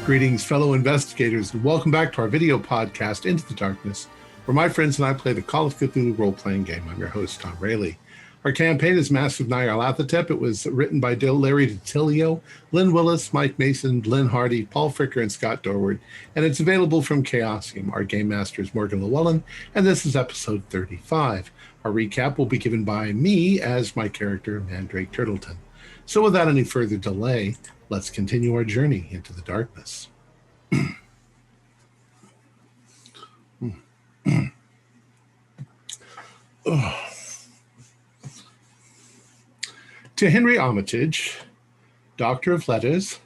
Greetings, fellow investigators, and welcome back to our video podcast, Into the Darkness, where my friends and I play the Call of Cthulhu role-playing game. I'm your host, Tom Rayleigh. Our campaign is Master of Nyarlathotep. It was written by Larry DiTilio, Lynn Willis, Mike Mason, Lynn Hardy, Paul Fricker, and Scott Dorward, and it's available from Chaosium. Our game master is Morgan Llewellyn, and this is episode 35. Our recap will be given by me as my character, Mandrake Turtleton. So without any further delay, let's continue our journey into the darkness. To Henry Armitage, Doctor of Letters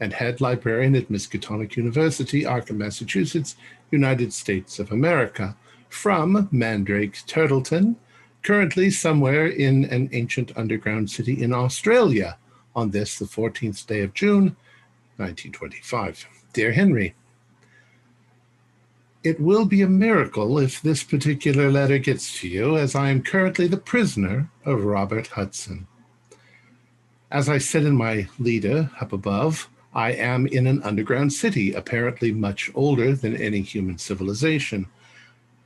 and Head Librarian at Miskatonic University, Arkham, Massachusetts, United States of America, from Mandrake Turtleton, currently somewhere in an ancient underground city in Australia, on this, the 14th day of June, 1925. Dear Henry, it will be a miracle if this particular letter gets to you, as I am currently the prisoner of Robert Hudson. As I said in my leader up above, I am in an underground city, apparently much older than any human civilization.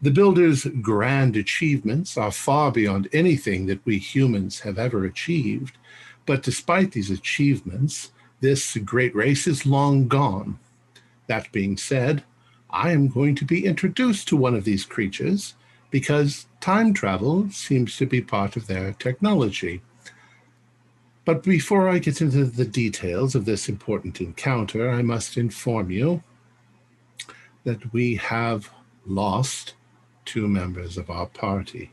The builder's grand achievements are far beyond anything that we humans have ever achieved. But despite these achievements, this great race is long gone. That being said, I am going to be introduced to one of these creatures because time travel seems to be part of their technology. But before I get into the details of this important encounter, I must inform you that we have lost two members of our party.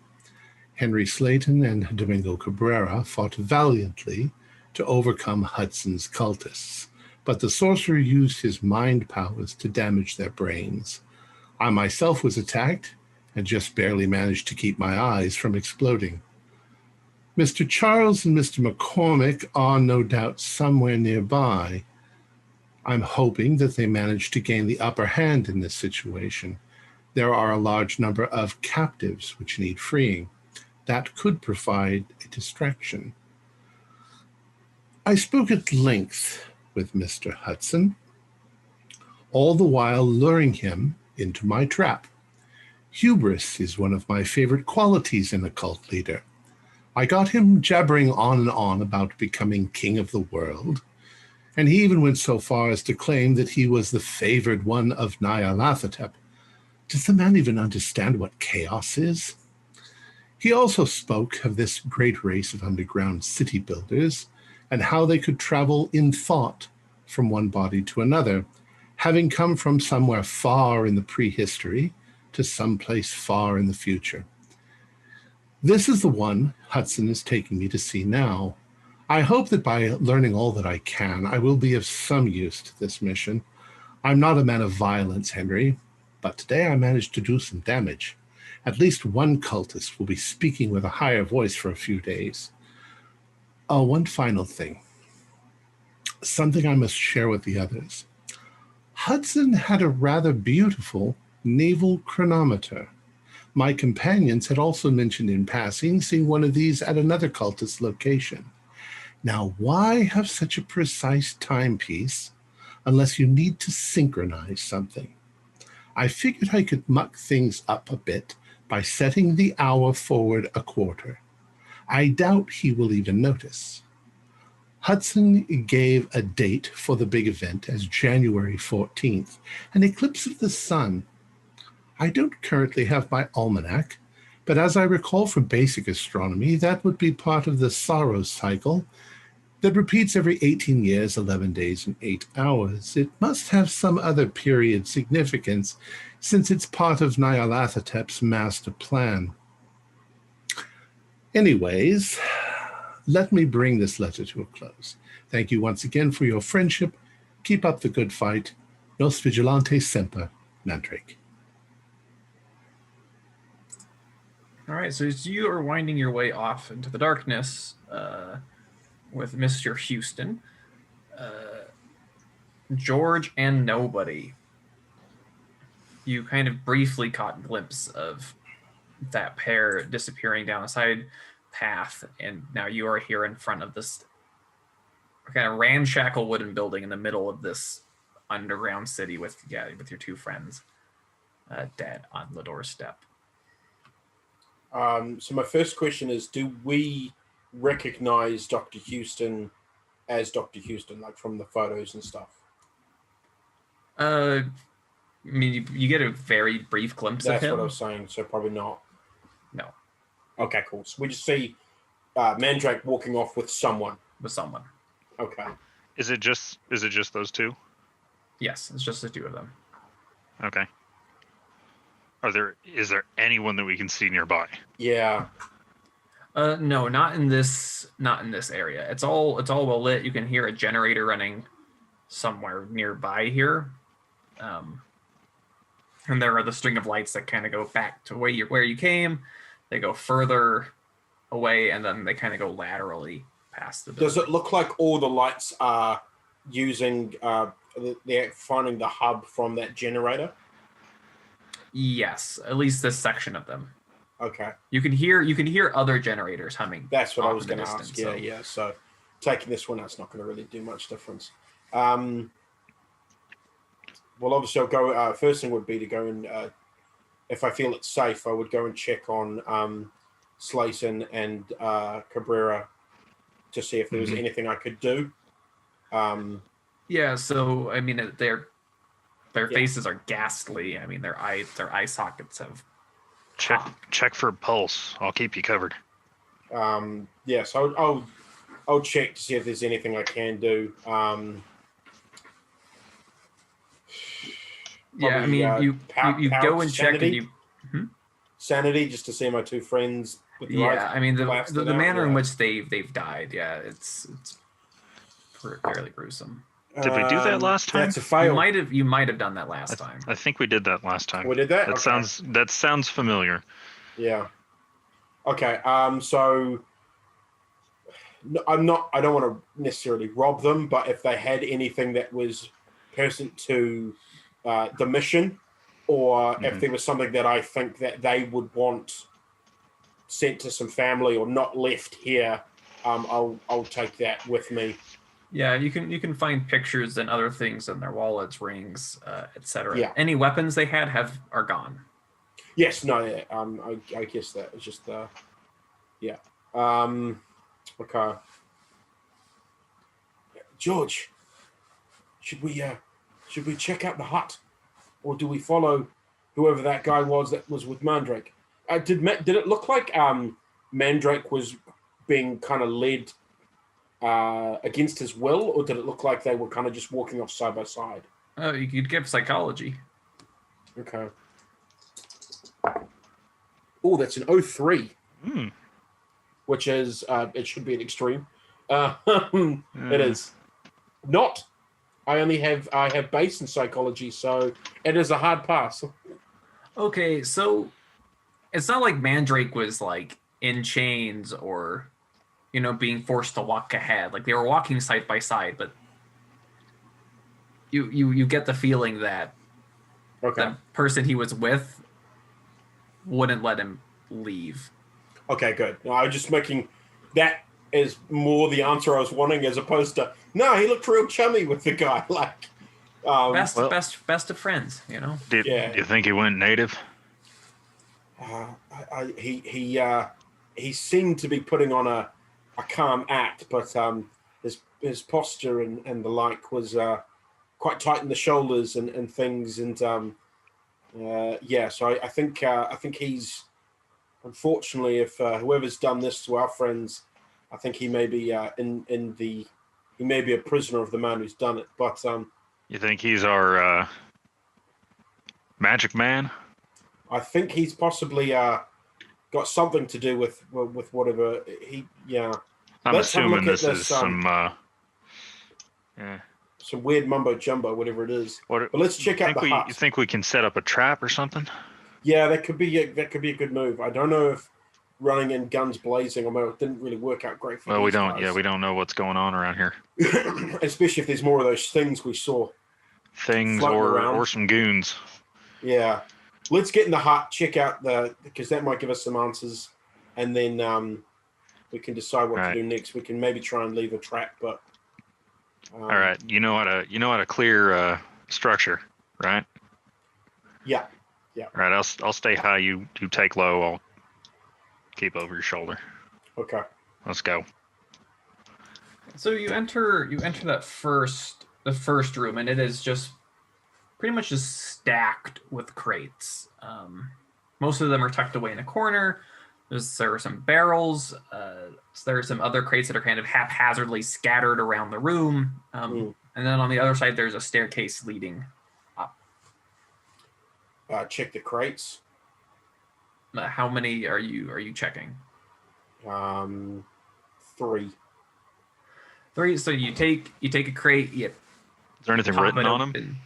Henry Slayton and Domingo Cabrera fought valiantly to overcome Hudson's cultists, but the sorcerer used his mind powers to damage their brains. I myself was attacked and just barely managed to keep my eyes from exploding. Mr. Charles and Mr. McCormick are no doubt somewhere nearby. I'm hoping that they managed to gain the upper hand in this situation. There are a large number of captives which need freeing. That could provide a distraction. I spoke at length with Mr. Hudson, all the while luring him into my trap. Hubris is one of my favorite qualities in a cult leader. I got him jabbering on and on about becoming king of the world, and he even went so far as to claim that he was the favored one of Nyarlathotep. Does the man even understand what chaos is? He also spoke of this great race of underground city builders and how they could travel in thought from one body to another, having come from somewhere far in the prehistory to someplace far in the future. This is the one Hudson is taking me to see now. I hope that by learning all that I can, I will be of some use to this mission. I'm not a man of violence, Henry, but today I managed to do some damage. At least one cultist will be speaking with a higher voice for a few days. Oh, one final thing. Something I must share with the others. Hudson had a rather beautiful naval chronometer. My companions had also mentioned in passing seeing one of these at another cultist location. Now, why have such a precise timepiece unless you need to synchronize something? I figured I could muck things up a bit by setting the hour forward a quarter. I doubt he will even notice. Hudson gave a date for the big event as January 14th, an eclipse of the sun. I don't currently have my almanac, but as I recall from basic astronomy, that would be part of the Saros cycle that repeats every 18 years, 11 days, and 8 hours. It must have some other period significance, since it's part of Nyarlathotep's master plan. Anyways, let me bring this letter to a close. Thank you once again for your friendship. Keep up the good fight. Nos vigilantes semper, Mandrake. All right, so as you are winding your way off into the darkness with Mr. Houston, George and Nobody, you kind of briefly caught a glimpse of that pair disappearing down a side path, and now you are here in front of this kind of ramshackle wooden building in the middle of this underground city with your two friends dead on the doorstep. So my first question is, do we recognize Dr. Houston as Dr. Houston, like from the photos and stuff? I mean, you get a very brief glimpse of him. That's what I was saying, so probably not. No. Okay, cool. So we just see Mandrake walking off with someone. Okay. Is it just those two? Yes, it's just the two of them. Okay. Is there anyone that we can see nearby? Yeah. No, not in this area. It's all well lit. You can hear a generator running somewhere nearby here. And there are the string of lights that kind of go back to where you came. They go further away, and then they kind of go laterally past the building. Does it look like all the lights are using they're finding the hub from that generator? Yes, at least this section of them. Okay. You can hear other generators humming. That's what I was going to distance, ask. so. Yeah. So taking this one, that's not going to really do much difference. Well, obviously, I'll go. First thing would be to go and, if I feel it's safe, I would go and check on Slayton and Cabrera to see if there was anything I could do. Yeah. So I mean, their faces are ghastly. I mean, their eye sockets have. Check for pulse. I'll keep you covered. Yeah. So I'll check to see if there's anything I can do. Yeah, I mean, you go and check and you sanity just to see my two friends. With the I mean the manner in which they've died. Yeah, it's fairly gruesome. Did we do that last time? That's a fail. You might have done that last time. I think we did that last time. We did that. That sounds familiar. Yeah. Okay. So I don't want to necessarily rob them, but if they had anything that was pertinent to the mission, or if there was something that I think that they would want sent to some family or not left here, I'll take that with me. Yeah, you can find pictures and other things in their wallets, rings, etc. Yeah. Any weapons they are gone. Yes, no, yeah. I guess that was just yeah. Okay. George, should we check out the hut, or do we follow whoever that guy was that was with Mandrake? Did it look like Mandrake was being kind of led against his will, or did it look like they were kind of just walking off side by side? You could give psychology. Okay. Oh, that's an 03. Which is it should be an extreme. It is not. I have base in psychology, so it is a hard pass. Okay, so it's not like Mandrake was like in chains or being forced to walk ahead. Like they were walking side by side, but you get the feeling that the person he was with wouldn't let him leave. Okay, good. No, I was just making that is more the answer I was wanting, as opposed to no, he looked real chummy with the guy. Like best of friends, Do you think he went native? He seemed to be putting on a calm act, but his posture and the like was quite tight in the shoulders and things, and so I think he's, unfortunately, if whoever's done this to our friends, I think he may be he may be a prisoner of the man who's done it. But you think he's our magic man? I think he's possibly got something to do with whatever he. Yeah, I'm assuming this is some weird mumbo jumbo, whatever it is. But let's check out the hut. You think we can set up a trap or something? Yeah, that could be a good move. I don't know if running in guns blazing, it didn't really work out great for Well, we don't. guys. Yeah, we don't know what's going on around here. Especially if there's more of those things we saw. Things or some goons. Yeah, let's get in the hut, check out because that might give us some answers, and then we can decide what to do next. We can maybe try and leave a trap, but. All right, you know how to clear structure, right? Yeah. All right, I'll stay high. You take low. I'll keep over your shoulder. Okay. Let's go. So you enter the first room, and it is just pretty much just stacked with crates. Most of them are tucked away in a corner. There are some barrels. There are some other crates that are kind of haphazardly scattered around the room. And then on the other side, there's a staircase leading up. Check the crates. How many are you checking? 3. 3. So you take a crate. You Is there anything pop written it on open.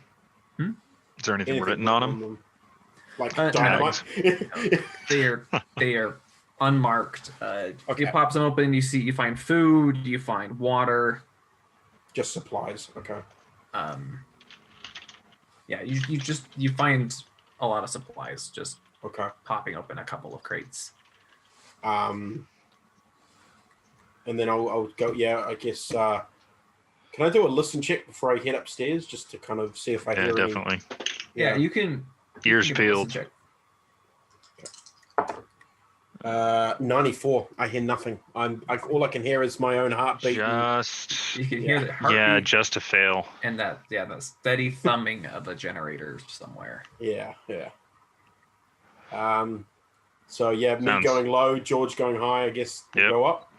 them? Is there anything written on them? Like dynamite? They are unmarked. Okay. You pop them open. You find food. You find water. Just supplies. Okay. Yeah, you find a lot of supplies just Okay. popping open a couple of crates. And then I'll go. Yeah, I guess. Can I do a listen check before I head upstairs, just to kind of see if I hear any? Definitely. Yeah, you can. Ears you can give a listen peeled. check. 94. I hear nothing. All I can hear is my own heartbeat. Just You can hear the heartbeat. yeah, just a fail. And that steady thumbing of a generator somewhere. Yeah. So yeah, me Sounds- going low, George going high. I guess we'll Yep. go up.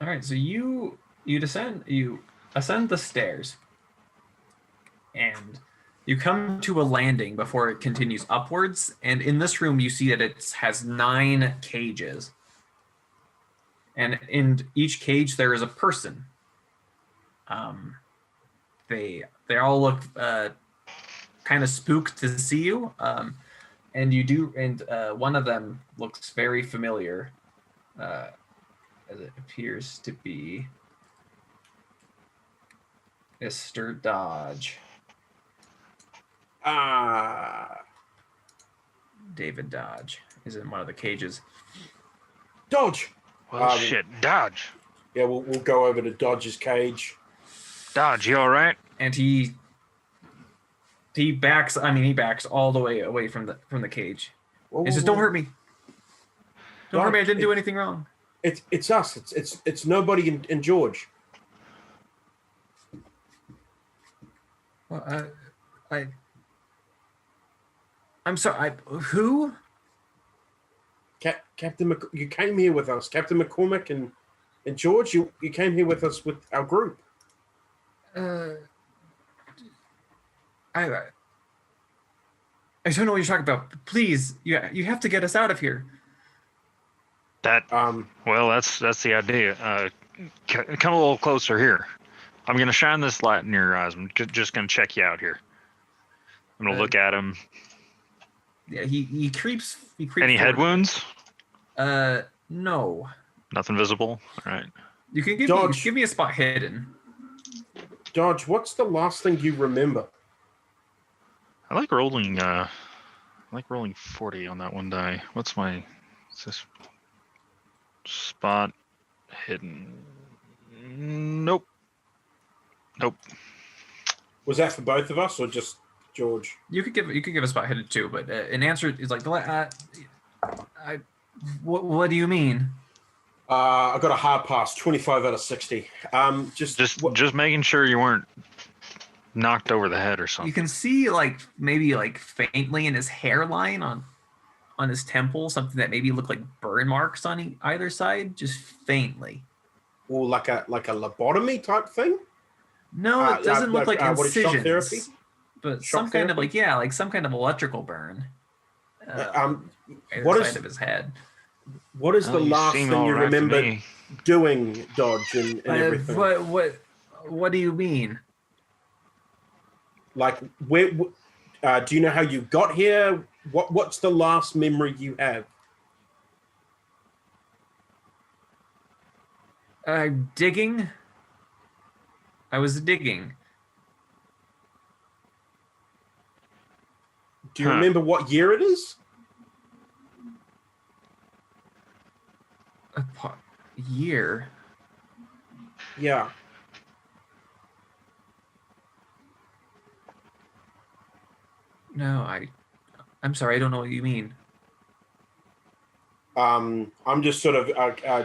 All right, so you ascend the stairs, and you come to a landing before it continues upwards. And in this room, you see that it has 9 cages, and in each cage there is a person. They all look kind of spooked to see you, and you do. And one of them looks very familiar. As it appears to be Mr. Dodge. David Dodge is in one of the cages. Dodge. Well, shit, Dodge. Yeah, we'll go over to Dodge's cage. Dodge, you all right? And he backs all the way away from the cage. Whoa, He says, "Don't hurt me. Don't hurt me. I didn't do anything wrong." It's us. It's nobody in George. Well, I'm sorry. Who? Captain, you came here with us, Captain McCormick and George. You came here with us with our group. I don't know what you're talking about. Please, you have to get us out of here. Well, that's the idea. Come a little closer here. I'm gonna shine this light in your eyes. I'm just gonna check you out here. I'm gonna look at him. Yeah, he creeps. Any head wounds? No. Nothing visible. All right. You can give me a spot hidden. Dodge, what's the last thing you remember? I like rolling. I like rolling 40 on that one die. What's my? Is this spot hidden? Nope. Was that for both of us or just George? You could give a spot hidden too, but an answer is like, what do you mean? I got a hard pass, 25 out of 60. Just making sure you weren't knocked over the head or something. You can see maybe faintly in his hairline on his temple, something that maybe looked like burn marks on either side, just faintly. Or like a lobotomy type thing? No, it doesn't look like incisions. Shock therapy? But Shock some kind therapy? of some kind of electrical burn. What Either is- side of his head. What is the You last seem thing all you right to remember me. doing, Dodge, and everything? What do you mean? Like, where? Do you know how you got here? What's the last memory you have? Digging. I was digging. Do you remember what year it is? Year. Yeah. No, I'm sorry, I don't know what you mean. I'm just sort of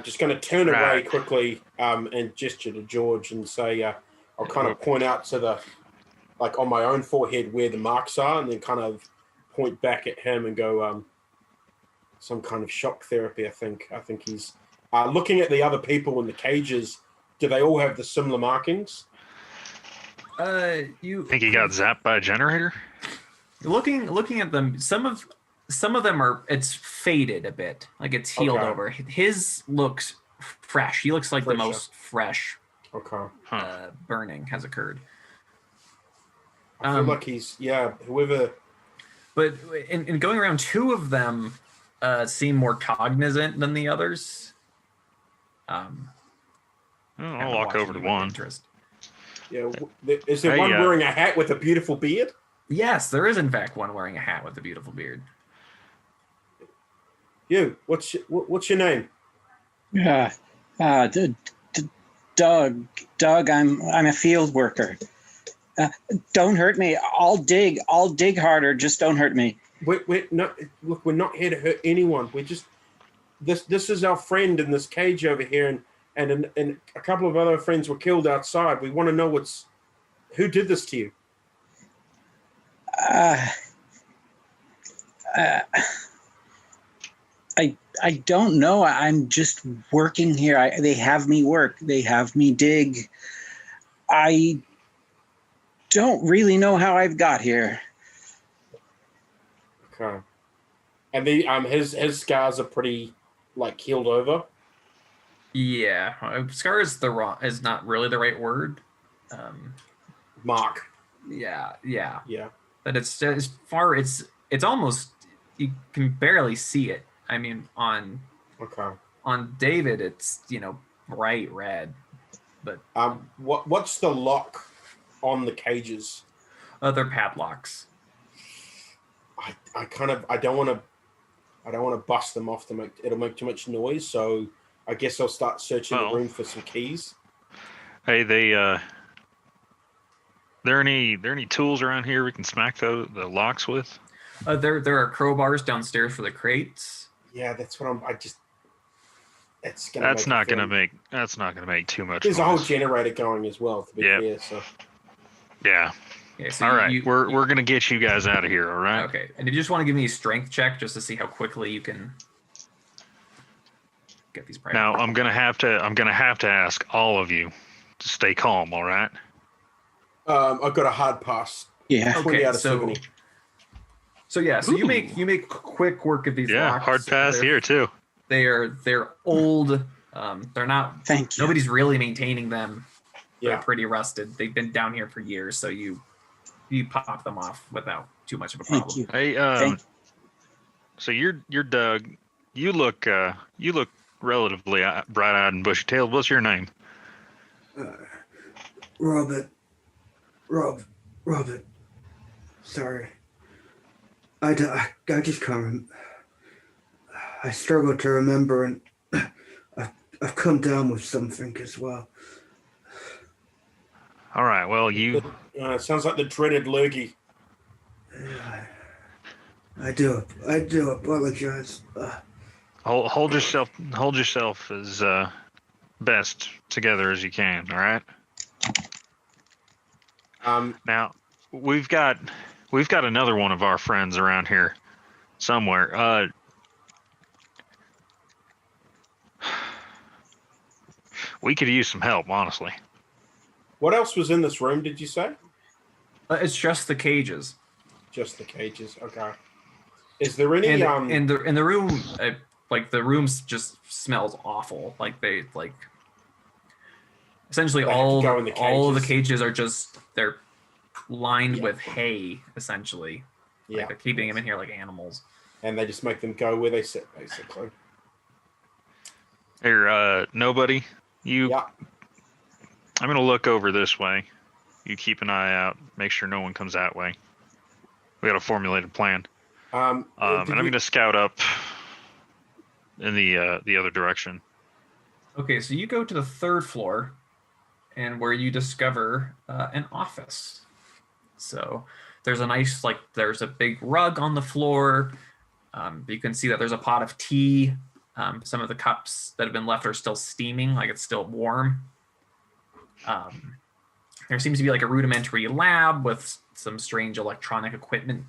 just going to turn away Right. quickly and gesture to George and say, I'll kind of point out to the, like on my own forehead where the marks are, and then kind of point back at him and go, some kind of shock therapy. I think he's looking at the other people in the cages. Do they all have the similar markings? You Think he got zapped by a generator? looking at them, some of them are, it's faded a bit, like it's healed Okay. over. His looks fresh. He looks like the Fresher. most fresh Okay. burning has occurred. I feel like he's, whoever. But in going around, two of them seem more cognizant than the others. I'll walk over to one. Interest. Yeah, is there Hey, one wearing a hat with a beautiful beard? Yes, there is in fact one wearing a hat with a beautiful beard. You, what's your name? Doug. Doug, I'm a field worker. Don't hurt me. I'll dig harder. Just don't hurt me. We're not here to hurt anyone. We're just this is our friend in this cage over here, and a couple of other friends were killed outside. We want to know who did this to you. I don't know. I'm just working here. They have me work. They have me dig. I don't really know how I've got here. Okay. And his scars are pretty like healed over. Yeah, scar is not really the right word. Mark. Yeah. But it's almost, you can barely see it. I mean, on David, it's bright red. But what's the lock on the cages? They're padlocks. I don't want to bust them off it'll make too much noise. So I guess I'll start searching the room for some keys. Hey, there any tools around here we can smack the locks with? There are crowbars downstairs for the crates. Yeah, that's what That's not gonna make too much. There's noise. a whole generator going as well, to be fair. So yeah. Okay, so all right, we're gonna get you guys out of here. All right. Okay, and you just want to give me a strength check just to see how quickly you can get these. Now I'm gonna have to ask all of you to stay calm. All right. I've got a hard pass. Yeah. 20 out of 70. So you make quick work of these. Yeah, locks. hard pass here too. They're old. They're not. Thank you. Nobody's really maintaining them. Yeah. They're pretty rusted. They've been down here for years, so you pop them off without too much of a problem. Thank you. Hey, so you're Doug. You look relatively bright-eyed and bushy-tailed. What's your name? Robert. Sorry. I just can't. I struggle to remember, and I've come down with something as well. All right. Well, you. It sounds like the dreaded lurgy. I do apologize. Hold yourself as best together as you can. All right. Now we've got another one of our friends around here somewhere. We could use some help, honestly. What else was in this room, did you say? It's just the cages. Just the cages. Okay. Is there any in the room? Like the rooms just smells awful. Like they essentially all of the cages are they're lined with hay, essentially. Yeah. Like they're keeping them in here like animals. And they just make them go where they sit, basically. Here, nobody. Yeah. I'm gonna look over this way. You keep an eye out. Make sure no one comes that way. We got a formulated plan. And I'm gonna scout up in the other direction. Okay, so you go to the third floor, and where you discover an office. So There's there's a big rug on the floor. You can see that there's a pot of tea. Some of the cups that have been left are still steaming, like it's still warm. There seems to be like a rudimentary lab with some strange electronic equipment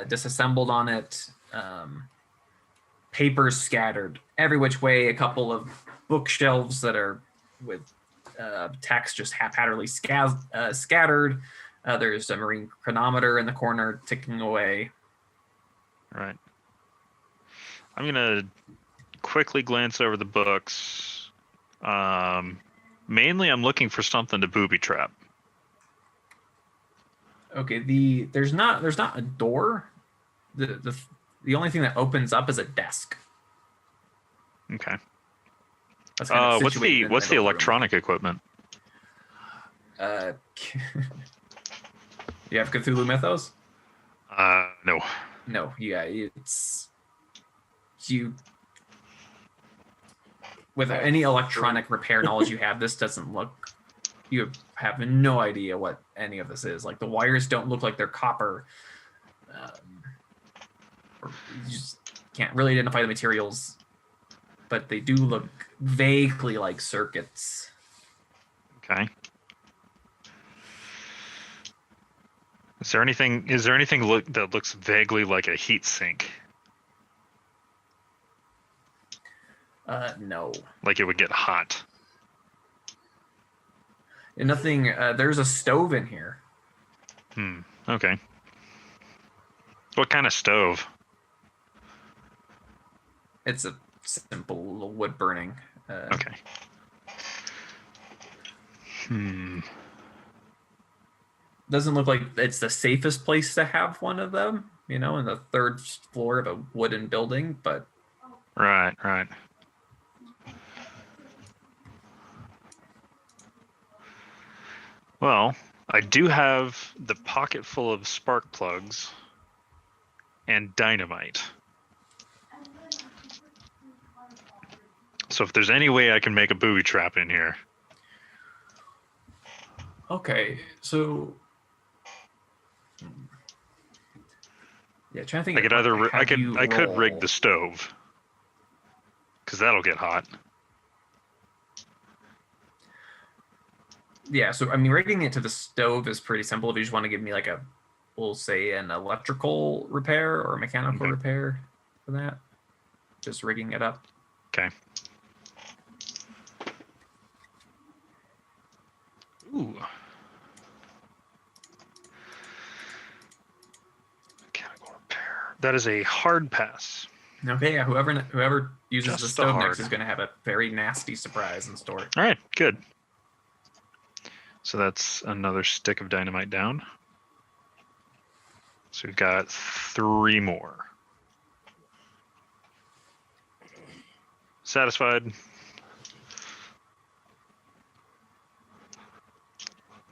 disassembled on it. Papers scattered every which way. A couple of bookshelves that are with text just haphazardly scattered. There's a marine chronometer in the corner ticking away. Right. I'm gonna quickly glance over the books. Mainly, I'm looking for something to booby trap. Okay. There's not a door. The only thing that opens up is a desk. Okay. That's kind of what's situated the in what's the middle room. electronic equipment? You have Cthulhu Mythos? No. No, yeah, it's you. With any electronic repair knowledge you have, this doesn't look. You have no idea what any of this is. Like the wires don't look like they're copper. You just can't really identify the materials, but they do look vaguely like circuits. Okay. Is there anything that looks vaguely like a heat sink? No. Like it would get hot. And nothing. There's a stove in here. Okay. What kind of stove? It's a simple wood burning. Okay. Doesn't look like it's the safest place to have one of them, in the third floor of a wooden building, but... Right. Well, I do have the pocket full of spark plugs and dynamite. So if there's any way I can make a booby trap in here. Okay, so... Yeah, trying to think. I could rig the stove, because that'll get hot. Yeah, so rigging it to the stove is pretty simple. If you just want to give me we'll say an electrical repair or a mechanical repair for that, just rigging it up. Okay. Ooh. That is a hard pass. Okay, yeah. Whoever uses Just the stove hard. next is going to have a very nasty surprise in store. All right, good. So that's another stick of dynamite down. So we've got 3 more. Satisfied?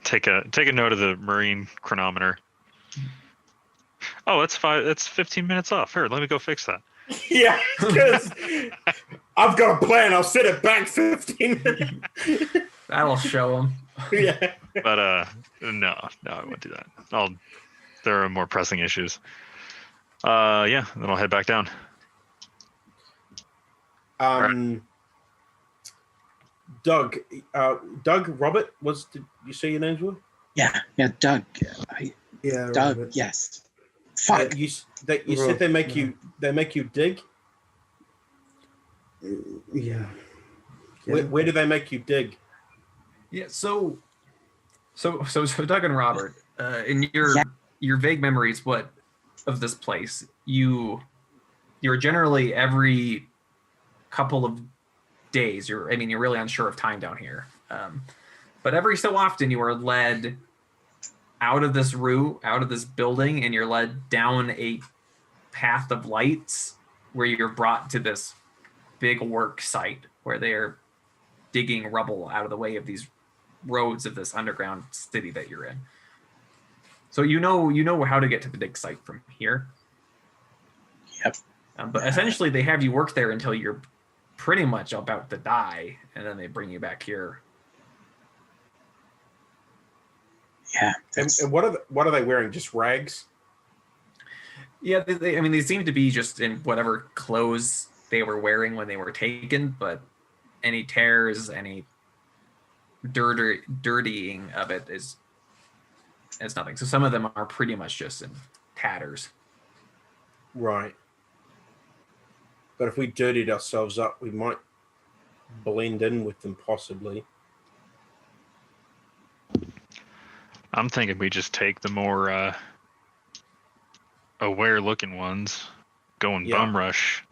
Take a note of the marine chronometer. Oh, that's 15 minutes off. Here, let me go fix that. Yeah, because I've got a plan. I'll set it back 15 minutes. That'll show them. Yeah. But no, I won't do that. There are more pressing issues. Yeah, then I'll head back down. Doug, Robert, did you say your names were? Yeah, Doug. Yeah, Doug, Robert. yes. Fuck. You said they make you dig. Yeah. Where do they make you dig? Yeah. So Doug and Robert, in your vague memories, of this place, you're generally every couple of days. You're really unsure of time down here. But every so often you are led out of this route, out of this building, and you're led down a path of lights where you're brought to this big work site where they are digging rubble out of the way of these roads of this underground city that you're in. So you know how to get to the dig site from here. Yep. But essentially they have you work there until you're pretty much about to die, and then they bring you back here. Yeah. And what are they wearing? Just rags? Yeah, they seem to be just in whatever clothes they were wearing when they were taken, but any tears, any dirtying of it is nothing. So some of them are pretty much just in tatters. Right. But if we dirtied ourselves up, we might blend in with them possibly. I'm thinking we just take the more aware-looking ones, go and bum rush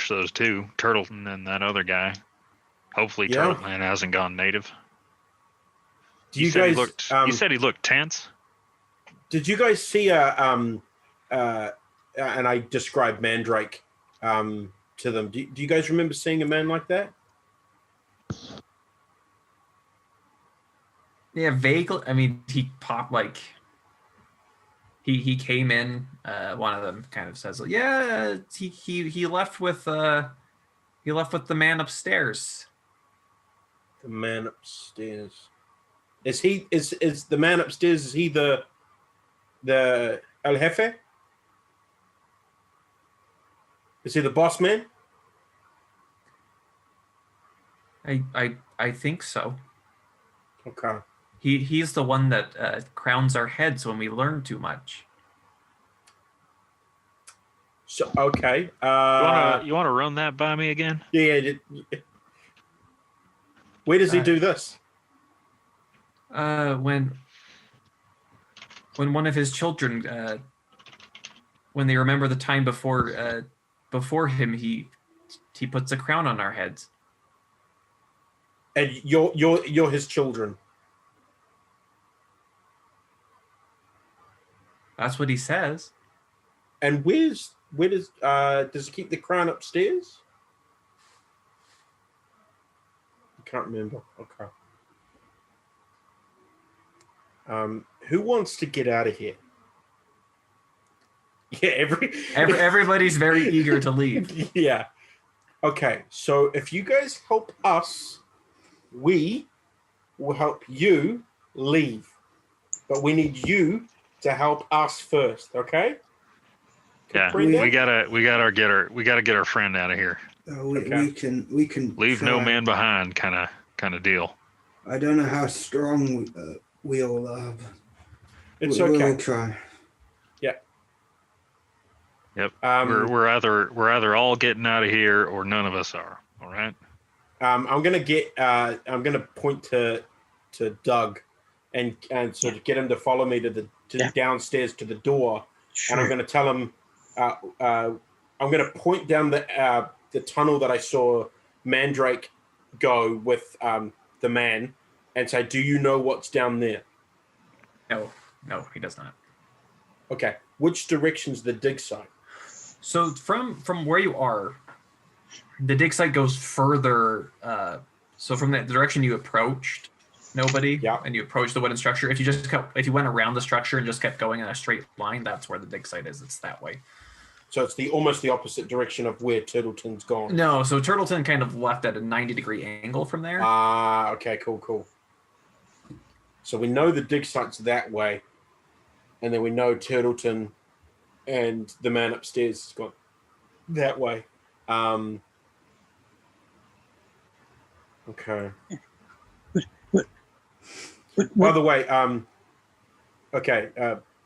those two, Turtleton and that other guy. Hopefully, Turtleton hasn't gone native. You guys you said he looked tense. Did you guys see and I described Mandrake to them. Do you guys remember seeing a man like that? Yeah, vaguely. I mean, he popped like he came in. One of them kind of says, "Yeah, he left with the man upstairs." The man upstairs. Is the man upstairs? Is he the El Jefe? Is he the boss man? I think so. Okay. He's the one that crowns our heads when we learn too much. So okay. You wanna run that by me again? Yeah. Where does he do this? When one of his children, when they remember the time before him, he puts a crown on our heads. And you're his children. That's what he says. And where does he keep the crown upstairs? I can't remember. Okay. Who wants to get out of here? Yeah, everybody's very eager to leave. Yeah. Okay, so if you guys help us, we will help you leave. But we need you to help us first, okay? Yeah, we gotta get our friend out of here. We can leave try. No man behind, kind of deal. I don't know how strong we'll. It's okay. We'll try. Yeah. Yep. We're either all getting out of here or none of us are. All right. I'm gonna point to Doug, and sort of get him to follow me to the downstairs to the door, Sure. and I'm gonna tell him. I'm gonna point down the tunnel that I saw Mandrake go with the man, and say, "Do you know what's down there?" No, he does not. Okay. Which direction's the dig site? So from where you are, the dig site goes further. So from the direction you approached, nobody, and you approached the wooden structure. If you went around the structure and just kept going in a straight line, that's where the dig site is. It's that way. So it's almost the opposite direction of where Turtleton's gone. No, so Turtleton kind of left at a 90-degree angle from there. Okay, cool. So we know the dig site's that way, and then we know Turtleton and the man upstairs has gone that way. Okay. By the way,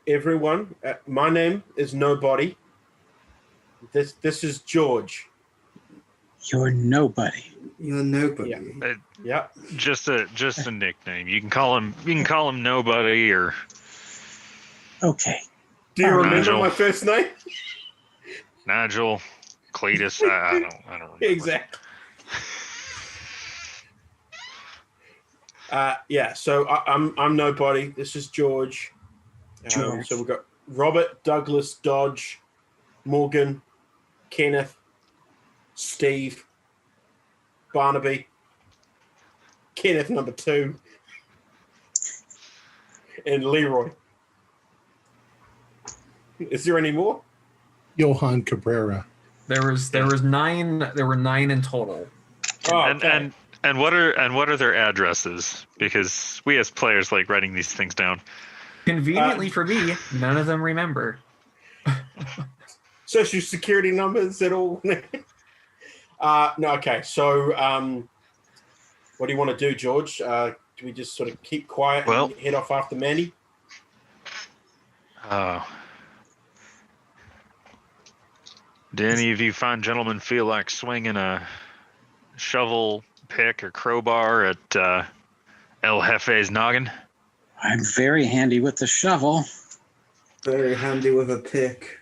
everyone, my name is Nobody. This is George. You're nobody. You're nobody. Yeah. Just a nickname. You can call him Nobody or. Okay. Do you remember Nigel. my first name? Nigel, Cletus. I don't remember. Exactly. So I'm Nobody. This is George. George. So we've got Robert, Douglas, Dodge, Morgan, Kenneth, Steve, Barnaby, Kenneth number 2, and Leroy. Is there any more? Johan Cabrera. There were 9 in total. Oh, okay. And what are their addresses? Because we as players like writing these things down. Conveniently for me, none of them remember. Social security numbers at all? No, okay. So, what do you want to do, George? Do we just sort of keep quiet and head off after Manny? Do any of you fine gentlemen feel like swinging a shovel, pick, or crowbar at El Jefe's noggin? I'm very handy with the shovel. Very handy with a pick.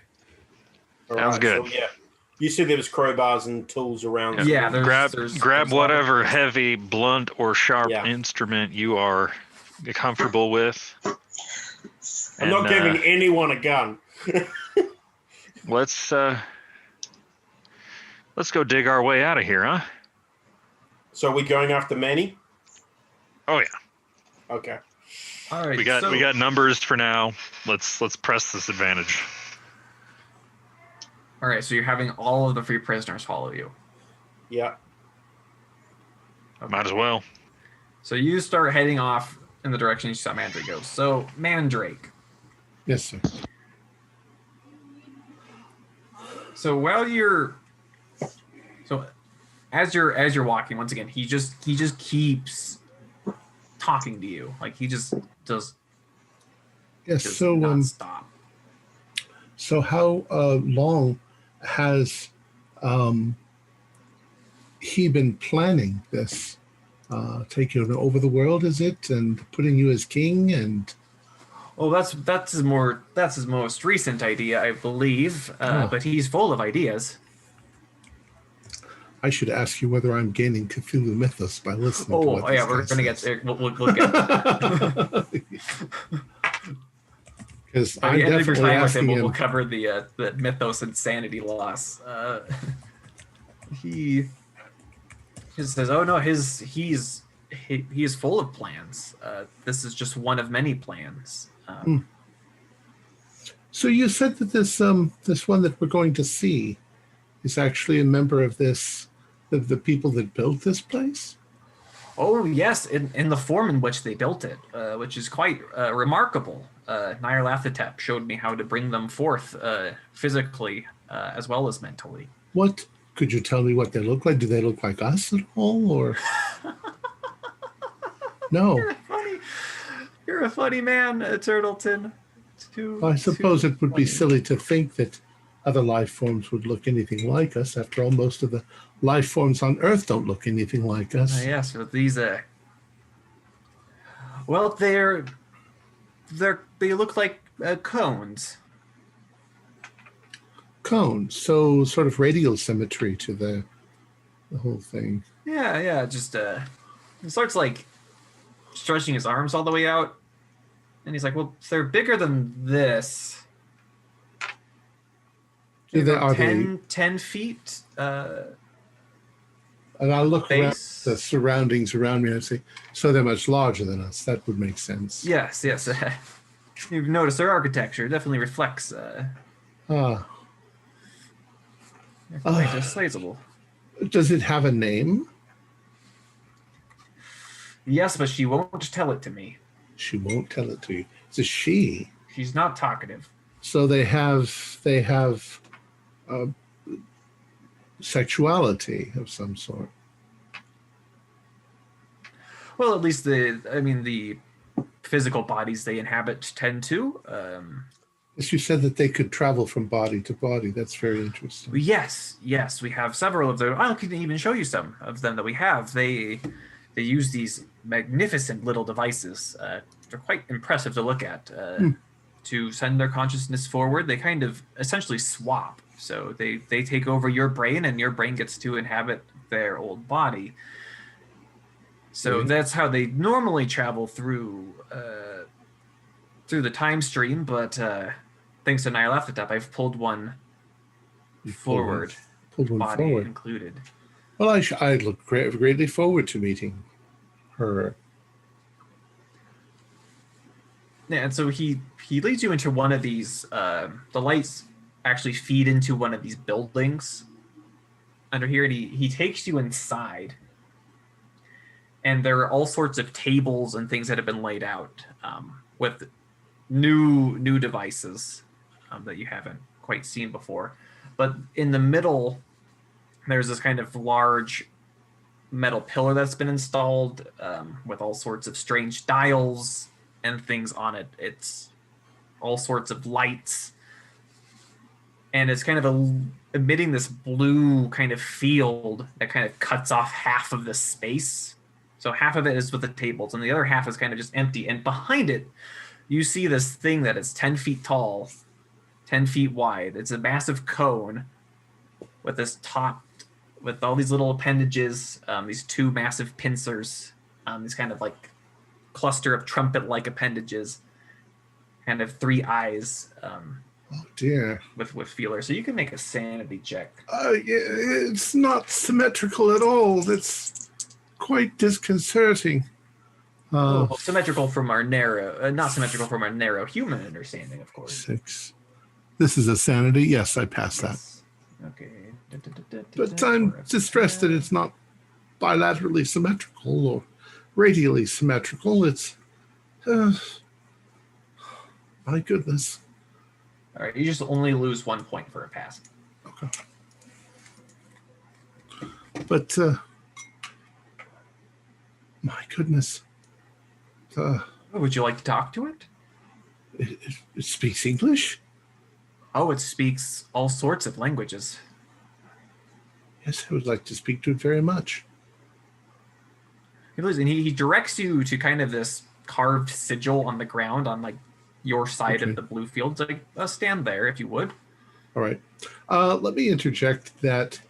Sounds good. So, yeah. You said there was crowbars and tools around. Yeah, grab whatever heavy, blunt, or sharp instrument you are comfortable with. I'm not giving anyone a gun. Let's go dig our way out of here, huh? So are we going after Manny? Oh yeah. Okay. All right. We got numbers for now. Let's press this advantage. All right. So you're having all of the free prisoners follow you. Yeah. Okay. Might as well. So you start heading off in the direction you saw Mandrake go. So Mandrake. Yes, sir. So as you're walking, once again, he just keeps talking to you. Like he just does. Yes. Does So not stop. So how long has he been planning this? Taking over the world, is it, and putting you as king? And well, that's his most recent idea, I believe. But he's full of ideas. I should ask you whether I'm gaining Cthulhu mythos by listening. to what we're gonna get there. We'll get that. Because By I'm the end of your definitely time with asking him, him. we'll cover the mythos and sanity loss. He says, "Oh no, he is full of plans. This is just one of many plans." So you said that this one that we're going to see is actually a member of the people that built this place? Oh yes, in the form in which they built it, which is quite remarkable. Nyarlathotep showed me how to bring them forth physically as well as mentally. What? Could you tell me what they look like? Do they look like us at all, or no? You're a funny man, Turtleton. I suppose it would be silly to think that other life forms would look anything like us. After all, most of the life forms on Earth don't look anything like us. Yes, but these well, they look like cones. Cones, so sort of radial symmetry to the whole thing. Yeah, just he starts like stretching his arms all the way out, and he's like, "Well, they're bigger than this. Are 10 feet." And I look around the surroundings around me and I say, so they're much larger than us. That would make sense. Yes. You've noticed their architecture definitely reflects quite sizable. Does it have a name? Yes, but she won't tell it to me. She won't tell it to you. It's a she. She's not talkative. So they have sexuality of some sort. Well, at least the physical bodies they inhabit tend to. Yes, you said that they could travel from body to body. That's very interesting. Yes, we have several of them. I can even show you some of them that we have. They use these magnificent little devices. They're quite impressive to look at. To send their consciousness forward, they kind of essentially swap. So they take over your brain, and your brain gets to inhabit their old body. So that's how they normally travel through the time stream. But thanks to Nyarlathotep, I've pulled one forward, body forward included. Well, I look greatly forward to meeting her. Yeah, and so he leads you into one of these. The lights actually feed into one of these buildings under here, and he takes you inside. and there are all sorts of tables and things that have been laid out with new devices that you haven't quite seen before. But in the middle, there's this kind of large metal pillar that's been installed with all sorts of strange dials and things on it. It's all sorts of lights, and it's kind of emitting this blue kind of field that kind of cuts off half of the space. So half of it is with the tables, and the other half is kind of just empty. And behind it, you see this thing that is 10 feet tall, 10 feet wide. It's a massive cone with this top, with all these little appendages, these two massive pincers, these kind of like cluster of trumpet-like appendages, kind of 3 eyes. Oh dear. With feelers. So you can make a sanity check. Yeah, it's not symmetrical at all. That's quite disconcerting. Symmetrical from our narrow, not symmetrical from our narrow human understanding, of course. 6. This is a sanity. Yes, I passed that. Okay. But I'm distressed that it's not bilaterally symmetrical or radially symmetrical. It's, my goodness. All right, you just only lose 1 point for a pass. Okay. But, my goodness. Would you like to talk to it? It speaks English? Oh, it speaks all sorts of languages. Yes, I would like to speak to it very much. And he directs you to kind of this carved sigil on the ground on like your side of the blue field. Like, stand there if you would. All right. Let me interject that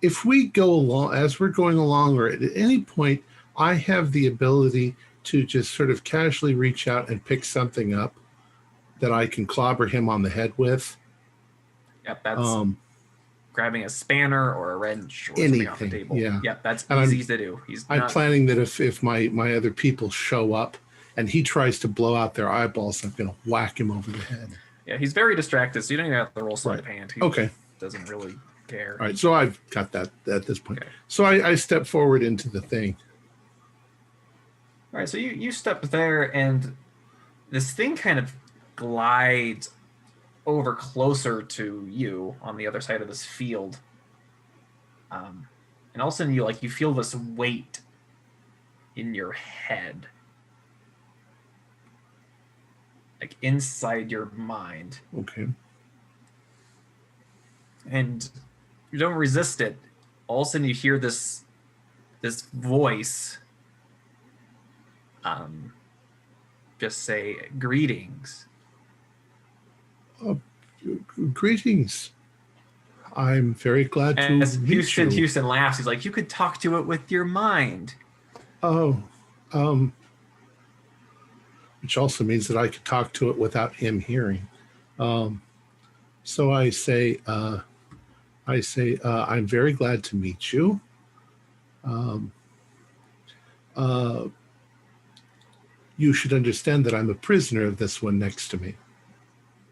if we go along, as we're going along, or at any point, I have the ability to just sort of casually reach out and pick something up that I can clobber him on the head with. Yep, that's grabbing a spanner or a wrench or something off the table. Yeah. Yep, that's And easy to do. I'm planning that if my other people show up and he tries to blow out their eyeballs, I'm going to whack him over the head. Yeah, he's very distracted, so you don't even have to roll sleight of hand. He doesn't really care. All right, so I've got that at this point. Okay. So I step forward into the thing. All right, so you step there, and this thing kind of glides over closer to you on the other side of this field. And all of a sudden you feel this weight in your head. Like inside your mind. Okay. And you don't resist it. All of a sudden you hear this voice just say, "Greetings." Greetings. I'm very glad to As meet you. Houston laughs, he's like, "You could talk to it with your mind." Oh, which also means that I could talk to it without him hearing. So I say, I'm very glad to meet you. You should understand that I'm a prisoner of this one next to me.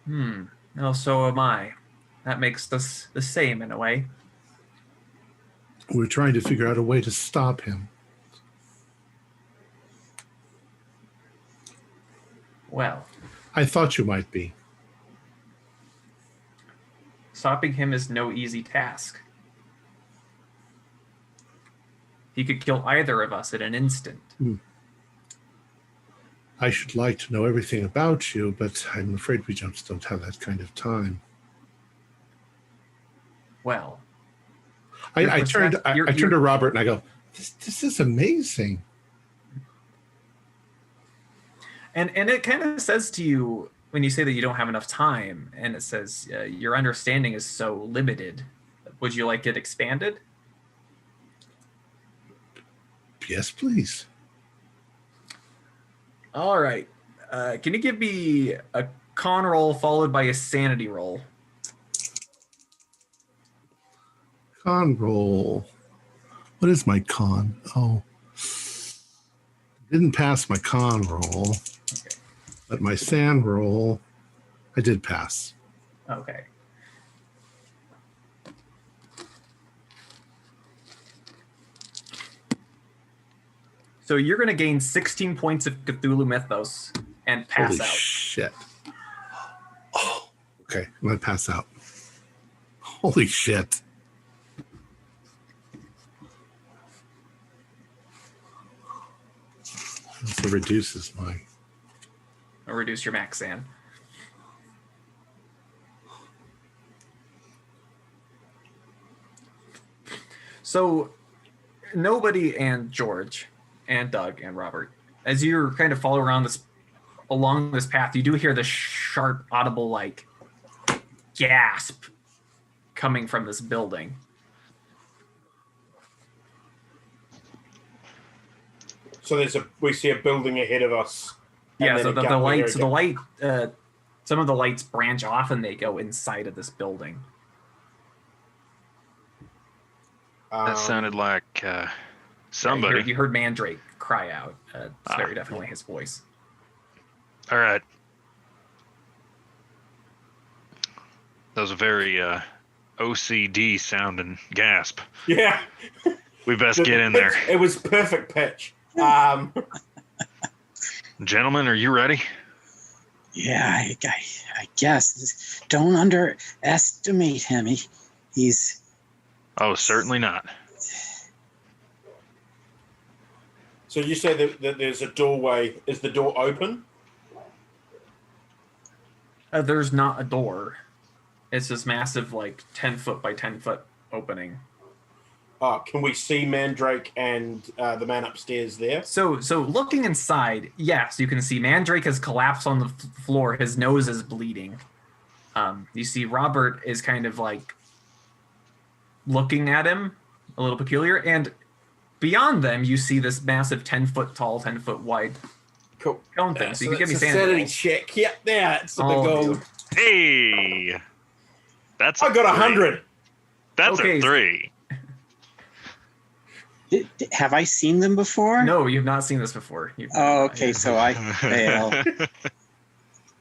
No, so am I. That makes us the same in a way. We're trying to figure out a way to stop him. Well, I thought you might be. stopping him is no easy task. He could kill either of us in an instant. I should like to know everything about you, but I'm afraid we just don't have that kind of time. Well, I turned to Robert and I go, this is amazing. And it kind of says to you when you say that you don't have enough time, and it says your understanding is so limited. Would you like it expanded? Yes, please. All right. Can you give me a con roll followed by a sanity roll? Con roll. What is my con? Oh. Didn't pass my con roll. Okay. But my san roll, I did pass. Okay. So you're going to gain 16 points of Cthulhu Mythos and pass Holy out. shit. Oh, okay. I'm going to pass out. Holy shit. So reduces my... I'll reduce your max sand. So nobody and George and Doug and Robert, as you kind of follow along this path, you do hear this sharp, audible, like, gasp coming from this building. So we see a building ahead of us. Yeah, so some of the lights branch off and they go inside of this building. That sounded like somebody. You heard Mandrake cry out. It's very definitely his voice. All right. That was a very OCD sounding gasp. Yeah. We best get in there. It was perfect pitch. Gentlemen, are you ready? Yeah, I guess. Don't underestimate him. He's... Oh, certainly not. So you say that there's a doorway. Is the door open? There's not a door. It's this massive, like, 10-foot by 10-foot opening. Can we see Mandrake and the man upstairs there? So looking inside, yes, you can see Mandrake has collapsed on the floor. His nose is bleeding. You see Robert is kind of like looking at him, a little peculiar. And beyond them, you see this massive 10-foot tall, 10-foot wide Cool. cone thing. So you can give me sanity sanity. check. Yep, there. It's the All big of old. you. Hey, that's I got 3. 100. That's Okay. a 3. Have I seen them before? No, you've not seen this before. Oh, okay, so I fail.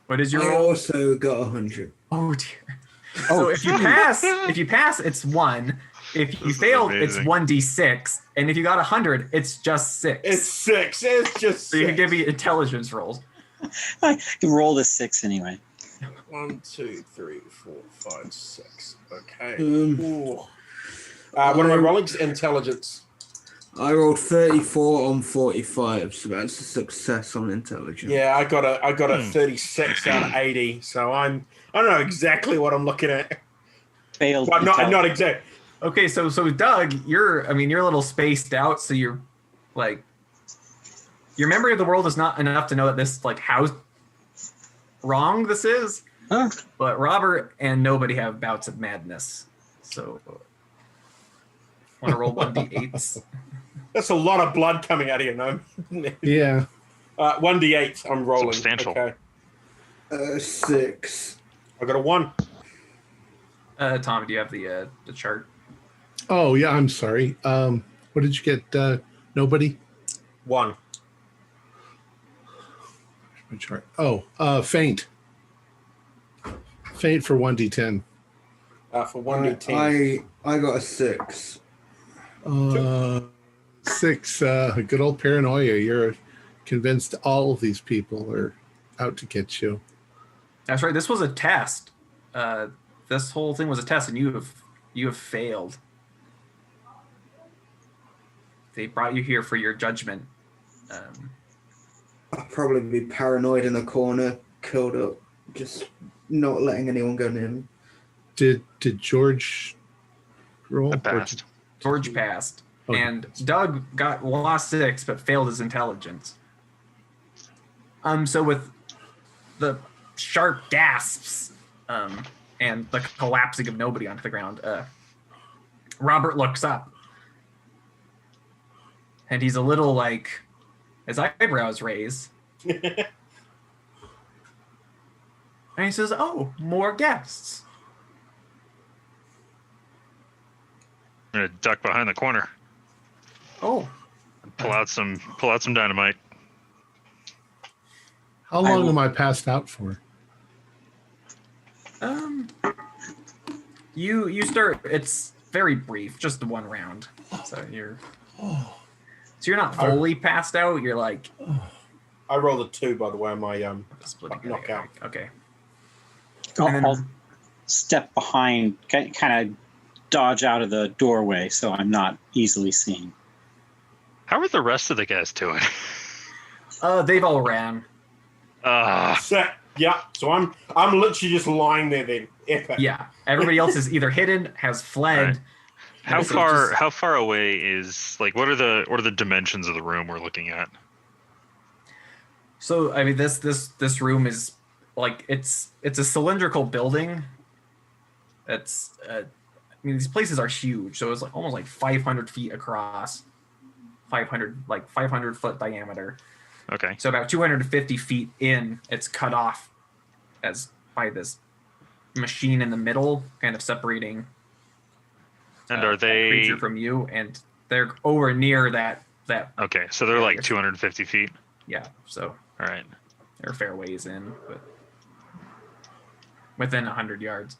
What is your I roll? also got 100. Oh dear. So if you pass, it's 1. If you This is fail, it's amazing. 1d6, and if you got 100, it's just 6. It's 6. It's just So you can 6. give me intelligence rolls. I can roll the 6 anyway. 1, 2, 3, 4, 5, 6. Okay. Um, What am I rolling? Intelligence. I rolled 34 on 45, so that's a success on intelligence. Yeah, I got a 36 out of 80. So I don't know exactly what I'm looking at. Failed. But not exact. Okay, so Doug, you're a little spaced out, so you're like, your memory of the world is not enough to know that this, like, how wrong this is. Huh? But Robert and nobody have bouts of madness. So want to roll 1d8s? That's a lot of blood coming out of you, no? Yeah. 1d8 I'm rolling. Substantial. Okay. 6. I got a 1. Tom, do you have the chart? Oh, yeah, I'm sorry. What did you get? Nobody? 1. My chart. Oh, faint. Faint for 1d10. For 1d10. I got a 6. 6. Good old paranoia. You're convinced all of these people are out to get you. That's right. This was a test. This whole thing was a test, and you have failed. They brought you here for your judgment. I'll probably be paranoid in a corner, curled up, just not letting anyone go near me. Did George roll? I passed. George passed, Okay. and Doug lost 6, but failed his intelligence. So with the sharp gasps, and the collapsing of nobody onto the ground, Robert looks up, and he's a little like, his eyebrows raise, and he says, "Oh, more guests." I'm gonna duck behind the corner. Oh, Pull out some dynamite. How long am I passed out for? you start. It's very brief, just the one round. So So you're not fully passed out. You're like. I rolled a 2, by the way, on my Splitting knockout. Okay. I'll step behind, kind of dodge out of the doorway so I'm not easily seen. How are the rest of the guys doing? They've all ran. Yeah, so I'm literally just lying there then. Epic. Yeah, everybody else is either hidden, has fled. Right. How far away is what are the dimensions of the room we're looking at? So I mean, this room is like it's a cylindrical building. It's I mean, these places are huge, so it's like almost like 500 feet across, 500 foot diameter. Okay. So about 250 feet in, it's cut off by this machine in the middle, kind of separating. And are they creature from you? And they're over near that. Okay, so they're like 250 feet. Yeah. So. All right. They're a fair ways in, but within 100 yards.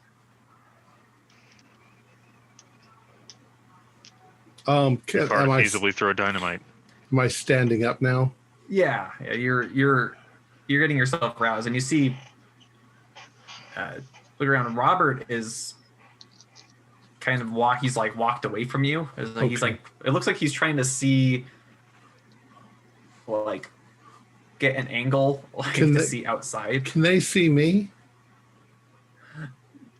Can I feasibly throw dynamite? Am I standing up now? Yeah. You're getting yourself roused, and you see. Look around. Robert is kind of He's like walked away from you. Okay. He's like. It looks like he's trying to see. Well, get an angle to see outside. Can they see me?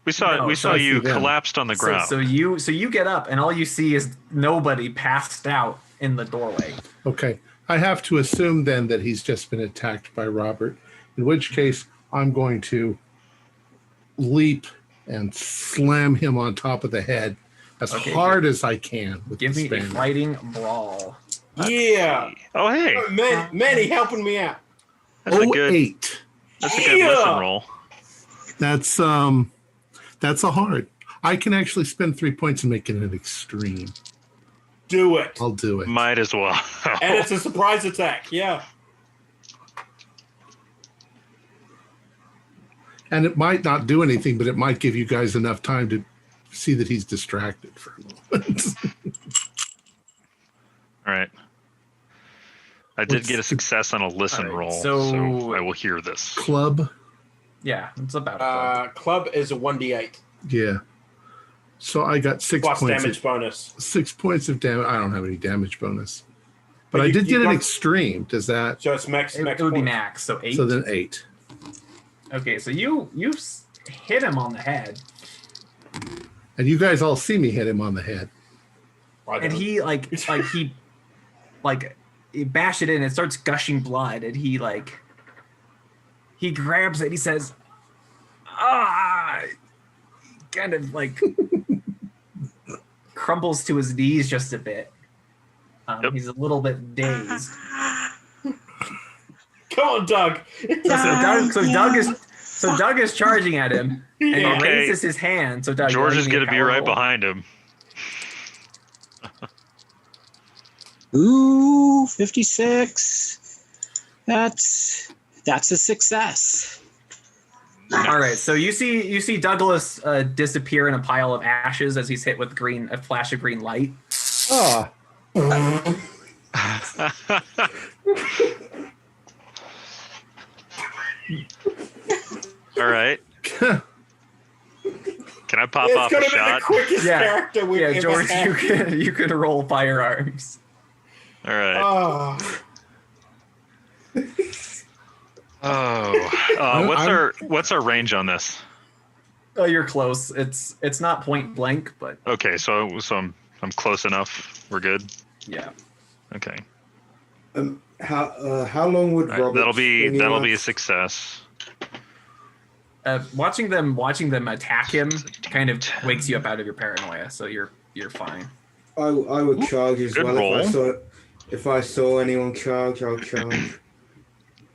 We saw you collapsed on the ground. So you get up, and all you see is nobody passed out in the doorway. Okay. I have to assume then that he's just been attacked by Robert, in which case I'm going to leap and slam him on top of the head as hard as I can. Give me a fighting brawl. Yeah. Oh, hey. Manny helping me out. That's a good 8. That's a good listen roll. That's a hard. I can actually spend 3 points and make it an extreme. Do it. I'll do it. Might as well. And it's a surprise attack. Yeah. And it might not do anything, but it might give you guys enough time to see that he's distracted for a moment. All right. I did get a success on a listen roll, so I will hear this. Club? Yeah, it's about a club. Club is a 1d8. Yeah. So I got 6 plus points. Damage bonus. 6 points of damage. I don't have any damage bonus. But I did get an extreme. Does that? So it's max. It would be max, so 8. So then 8. Okay, so you hit him on the head. And you guys all see me hit him on the head. And he he bashed it in, it starts gushing blood, and he grabs it, he says, kind of crumbles to his knees just a bit. He's a little bit dazed. Come on, Doug. So Doug is charging at him, and he raises his hand. So Doug, George is going to be right behind him. Ooh, 56. That's a success. All right, so you see Douglas disappear in a pile of ashes as he's hit with a flash of green light. Oh. All right. Can I pop off a shot? The quickest character we've ever George, had. you can roll firearms. All right. What's our range on this? Oh, you're close. It's not point blank, but okay. So I'm close enough. We're good. Yeah. Okay. How long would right, Robert? that'll be a success. Watching them attack him kind of wakes you up out of your paranoia, so you're fine. I would charge as Good well. roll. If I saw anyone charge, I'll charge.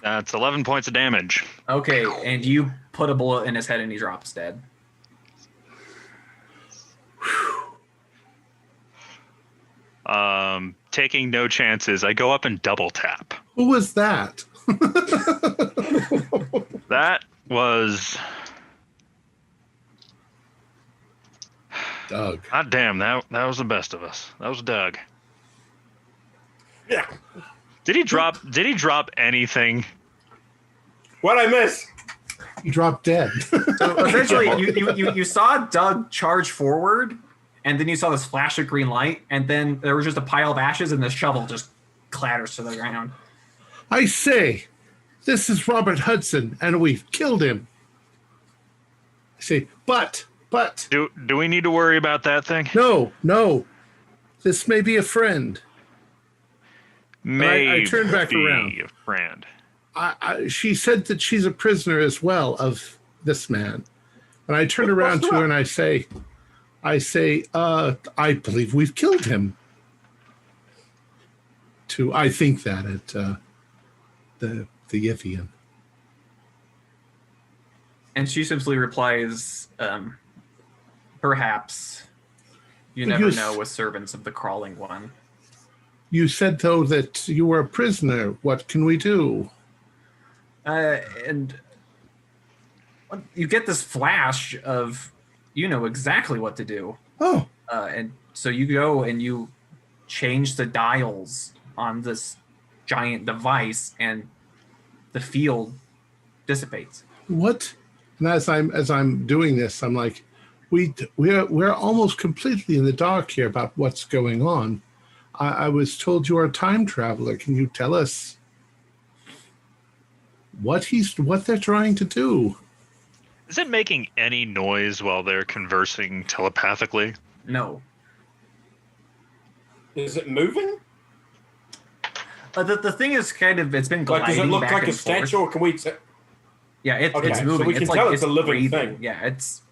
That's 11 points of damage. Okay, and you put a bullet in his head and he drops dead. Taking no chances, I go up and double tap. Who was that? That was Doug. God damn, that was the best of us. That was Doug. Yeah. Did he drop anything? What'd I miss? You dropped dead. So essentially, you saw Doug charge forward, and then you saw this flash of green light, and then there was just a pile of ashes, and the shovel just clatters to the ground. I say, this is Robert Hudson, and we've killed him. I say, but. Do we need to worry about that thing? No. This may be a friend. Maybe I turned back around. A friend. She said that she's a prisoner as well of this man. And I turn around to her and I say, I believe we've killed him. I think that at the Yithian. And she simply replies, perhaps. You never know with servants of the crawling one. You said, though, that you were a prisoner. What can we do? And you get this flash of, you know exactly what to do. Oh. And so you go and you change the dials on this giant device, and the field dissipates. What? And as I'm doing this, I'm like, we're almost completely in the dark here about what's going on. I was told you are a time traveler. Can you tell us what they're trying to do? Is it making any noise while they're conversing telepathically? No. Is it moving? The thing is it's been gliding Does it look back like and a statue, forth. or can we? Yeah, it's Okay, moving. so we can it's tell like it's a living breathing. thing. Yeah, it's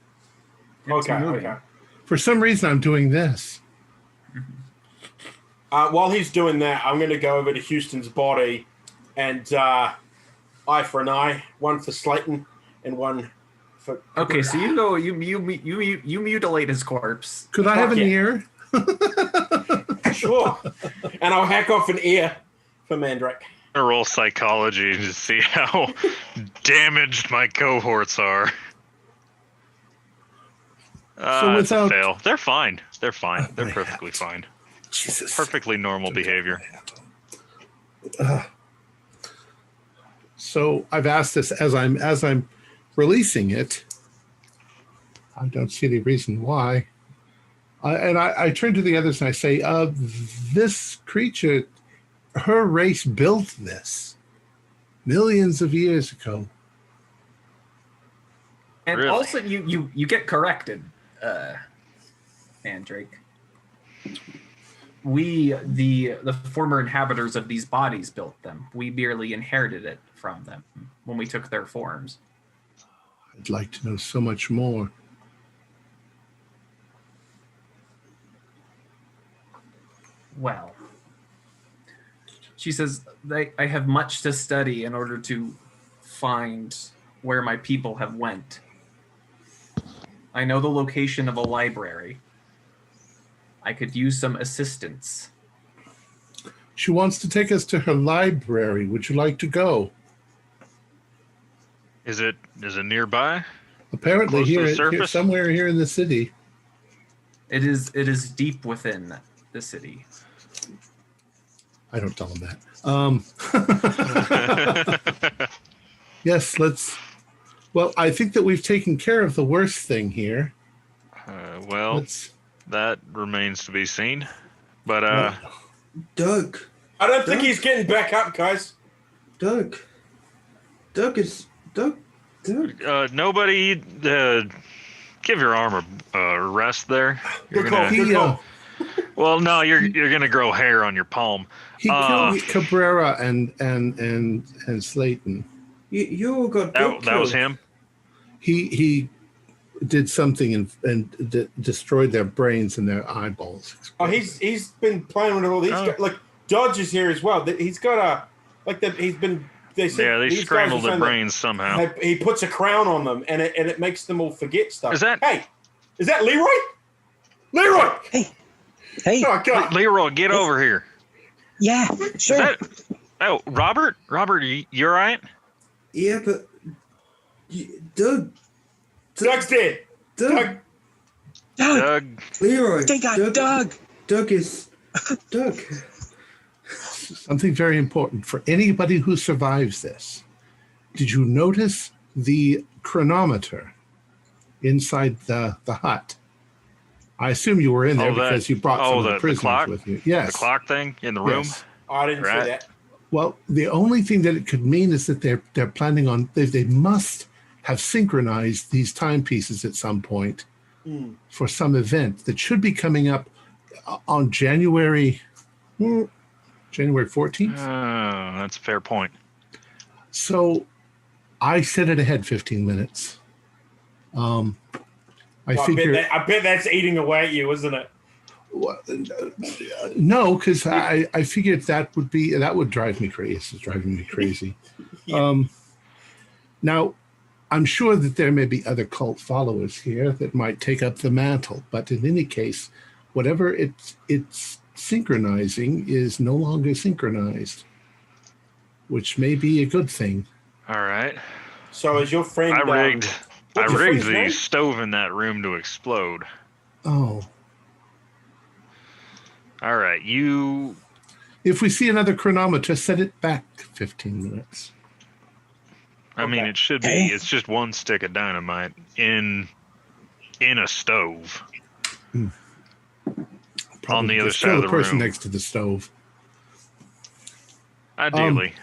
Okay. moving. Okay. For some reason, I'm doing this. While he's doing that, I'm going to go over to Houston's body and eye for an eye, one for Slayton and one for. Okay, so you go. You mutilate his corpse. Could I have an yeah. ear? Sure. And I'll hack off an ear for Mandrake. I'm gonna roll psychology to see how damaged my cohorts are. It's a fail. They're fine. They're perfectly fine. Jesus. Perfectly normal behavior. So I've asked this as I'm releasing it. I don't see any reason why. I turn to the others and I say, this creature, her race built this millions of years ago. And Really? also, you get corrected, Mandrake. We, the former inhabitants of these bodies, built them. We merely inherited it from them when we took their forms. I'd like to know so much more. Well, she says, I have much to study in order to find where my people have went. I know the location of a library. I could use some assistance. She wants to take us to her library. Would you like to go? Is it nearby? Apparently Close to the here surface? somewhere here in the city. It is deep within the city. I don't tell them that. Yes, let's. Well, I think that we've taken care of the worst thing here. That remains to be seen. But Doug. I don't think he's getting back up, guys. Doug. nobody give your arm a rest there. Good call. Well, no, you're gonna grow hair on your palm. He killed Cabrera and Slayton. You all got That was him. He did something and destroyed their brains and their eyeballs. Oh, he's been playing with all these guys. Like Dodge is here as well. He's got he's been. They scrambled their brains somehow. He puts a crown on them, and it makes them all forget stuff. Is that Leroy? Leroy! Hey, Oh God! Leroy, get over here. yeah, sure. Robert, you all right? Yeah, but Doug's dead. Doug. Doug. Leroy. They got Doug. Doug is Doug. something very important for anybody who survives this. Did you notice the chronometer inside the hut? I assume you were in there because you brought some of the prisoners with you. Yes. The clock thing in the room? Yes. I didn't see that. Well, the only thing that it could mean is that they're planning on, they must have synchronized these timepieces at some point for some event that should be coming up on January 14th. That's a fair point. So I set it ahead 15 minutes. I bet that's eating away at you, isn't it? No, because I figured that would drive me crazy. It's driving me crazy. Yeah. Now, I'm sure that there may be other cult followers here that might take up the mantle, but in any case, whatever it's synchronizing is no longer synchronized, which may be a good thing. All right. So is your friend? I rigged the stove in that room to explode. Oh. All right, If we see another chronometer, set it back 15 minutes. I mean, it should be. It's just one stick of dynamite in a stove. On the other side of the person room. Next to the stove. Ideally.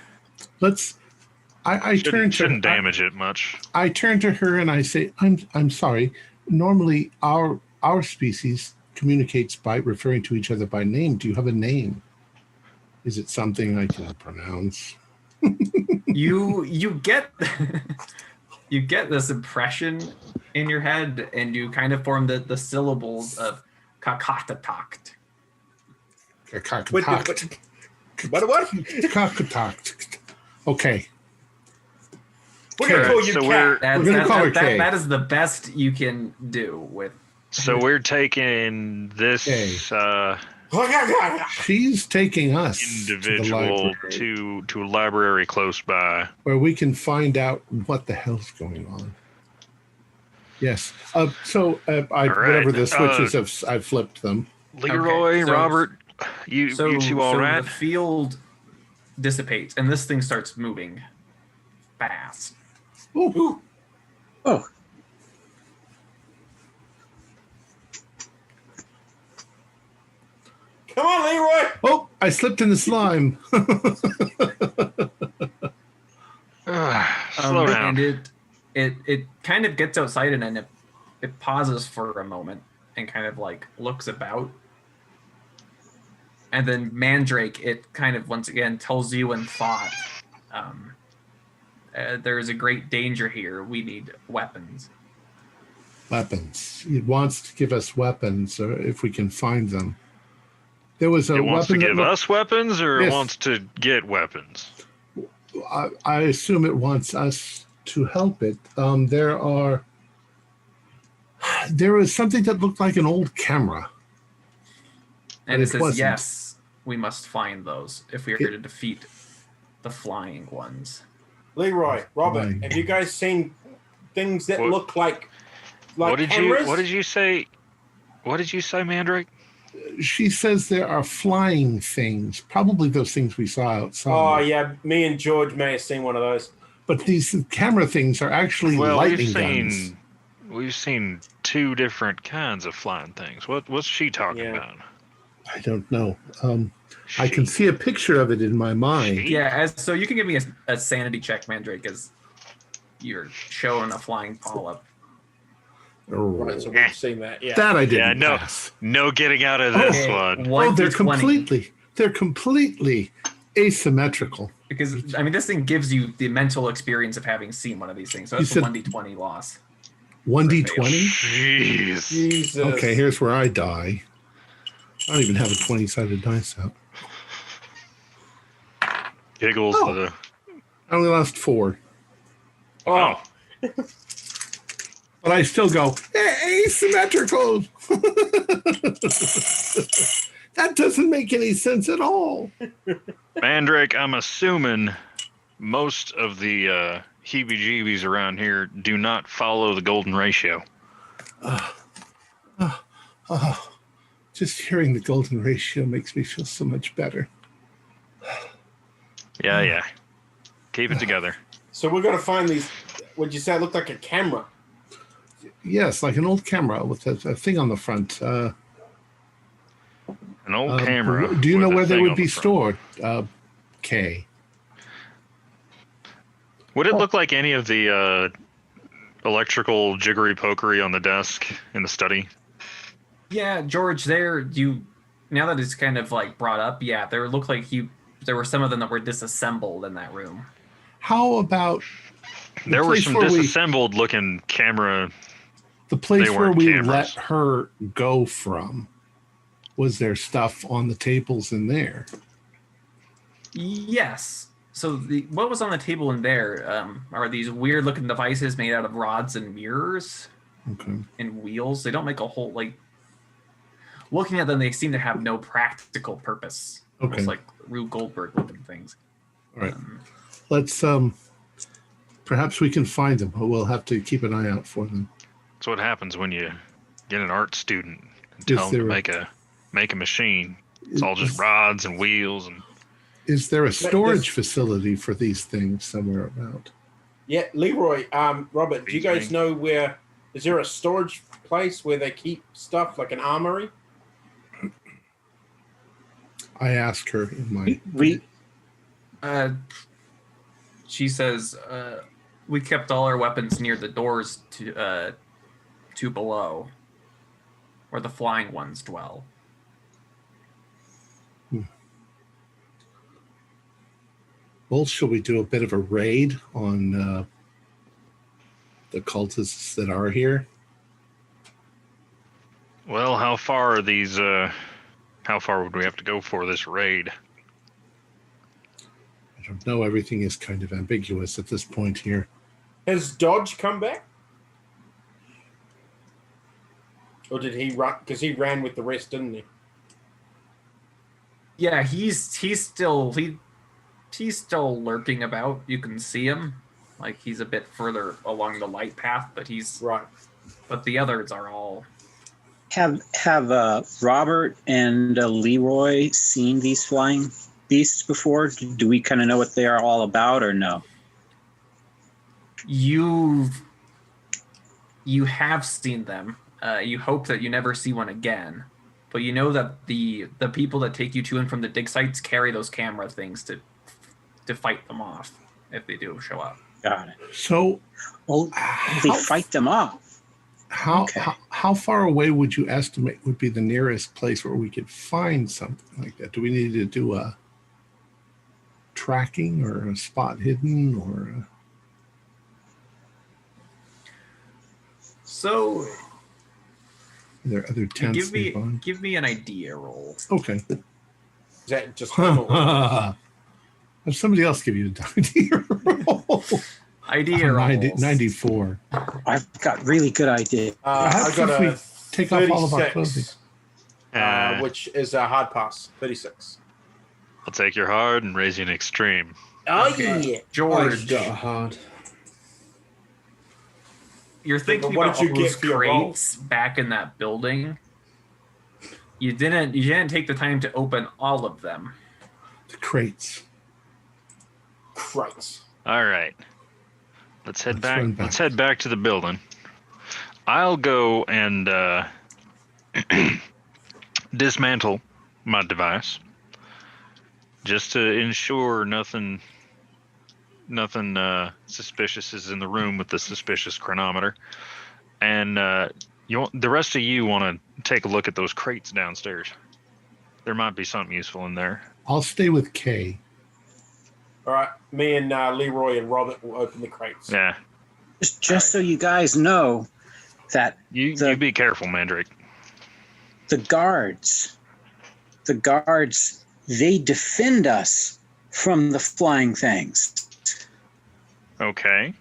I shouldn't damage it much. I turn to her and I say, I'm sorry. Normally, our species communicates by referring to each other by name. Do you have a name? Is it something I can pronounce? You get you get this impression in your head, and you kind of form the syllables of kakatatact. Kakatatact. What? Kakatatact. Okay. We're gonna call you Cat. We're gonna call her Kay. That is the best you can do with. So we're taking this she's taking us individual to a library close by, where we can find out what the hell's going on. Yes. Whatever the switches I've flipped them. Leroy, okay, Robert, you two all right? The field dissipates, and this thing starts moving fast. Ooh. Oh. Come on, Leroy! Oh, I slipped in the slime. Slow down. And it kind of gets outside, and then it pauses for a moment and kind of like looks about. And then Mandrake, it kind of once again tells you in thought, there is a great danger here. We need weapons. Weapons. It wants to give us weapons, or if we can find them. There was a it wants weapon to give us weapons, or yes. It wants to get weapons? I assume it wants us to help it. There was something that looked like an old camera. And it says, yes, we must find those if we are here to defeat the flying ones. Leroy, Robert, have you guys seen things that look like cameras? What did you say? What did you say, Mandrake? She says there are flying things, probably those things we saw outside. Oh, yeah. Me and George may have seen one of those. But these camera things are actually lightning guns. We've seen two different kinds of flying things. What's she talking about? I don't know. I can see a picture of it in my mind. Yeah, so you can give me a sanity check, Mandrake, as you're showing a flying polyp. Right, so we've seen that. Yeah, that I didn't. No getting out of this one. Oh, they're completely asymmetrical. Because I mean, this thing gives you the mental experience of having seen one of these things. So that's a 1d20 loss. 1d20? Jeez. Jesus. Okay, here's where I die. I don't even have a 20-sided dice out. Giggles. I only lost 4. Oh. But I still go, asymmetrical. That doesn't make any sense at all. Mandrake, I'm assuming most of the heebie-jeebies around here do not follow the golden ratio. Just hearing the golden ratio makes me feel so much better. Yeah. Keep it together. So we're going to find these. Would you say it looked like a camera? Yes, like an old camera with a thing on the front. An old camera. Do you know with a where they thing would on be the front. stored, Kay? Would it look like any of the electrical jiggery pokery on the desk in the study? Yeah, George, now that it's kind of like brought up, yeah, there looked like there were some of them that were disassembled in that room. How about There were place some where disassembled looking camera. the place They where weren't we cameras. let her go from? Was there stuff on the tables in there? Yes. So what was on the table in there are these weird looking devices made out of rods and mirrors Okay. and wheels. They don't make a whole looking at them, they seem to have no practical purpose. Okay. Almost like Rube Goldberg looking things. All right. Let's perhaps we can find them. We'll have to keep an eye out for them. That's what happens when you get an art student and Is tell them to there make a machine. It's all just rods and wheels and. Is there a storage facility for these things somewhere about? Yeah, Leroy, Robert, do you guys know where? Is there a storage place where they keep stuff like an armory? I asked her in my. She says, we kept all our weapons near the doors to below, where the flying ones dwell. Well, shall we do a bit of a raid on the cultists that are here? Well, how far are these? How far would we have to go for this raid? I don't know. Everything is kind of ambiguous at this point here. Has Dodge come back? Or did he run? Because he ran with the rest, didn't he? Yeah, he's still lurking about. You can see him, like he's a bit further along the light path, but he's right. But the others are all. Have Robert and Leroy seen these flying beasts before? Do we kind of know what they are all about, or no? You have seen them. You hope that you never see one again, but you know that the people that take you to and from the dig sites carry those camera things to fight them off if they do show up. Got it. So, they fight them off. How far away would you estimate would be the nearest place where we could find something like that? Do we need to do a tracking or a spot hidden or? So, Are there other tents nearby? give me an idea roll. Okay. Is that just Have somebody else give you an idea roll? Idea rolls. 94. I've got really good idea. I got if we a take off all of our 36, which is a hard pass. 36. I'll take your hard and raise you an extreme. Oh Okay. yeah, George, I got hard. you're thinking But what about did all you those get for your roll? crates back in that building. You didn't take the time to open all of them. The crates. Christ. All right. Let's head back. run back. Let's head back to the building. I'll go and dismantle my device just to ensure nothing suspicious is in the room with the suspicious chronometer. And the rest of you want to take a look at those crates downstairs. There might be something useful in there. I'll stay with Kay. All right, me and Leroy and Robert will open the crates. Yeah. Just so you guys know that You be careful, Mandrake. the guards, they defend us from the flying things. Okay.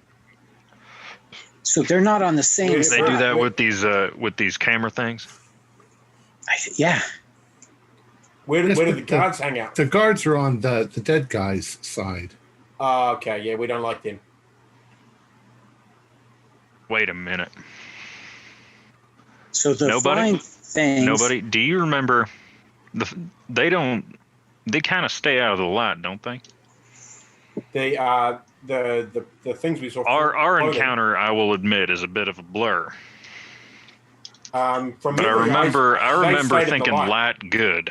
So they're not on the same They They side. do that with these camera things. Yeah. Where do Yes, the but guards hang out? The guards are on the dead guy's side. Okay, yeah, we don't like them. Wait a minute. So the Nobody? flying things. Nobody. Do you remember? They kind of stay out of the light, don't they? the things we saw. Our encounter, I will admit, is a bit of a blur. From But I memory, remember stayed in the thinking light. lat good.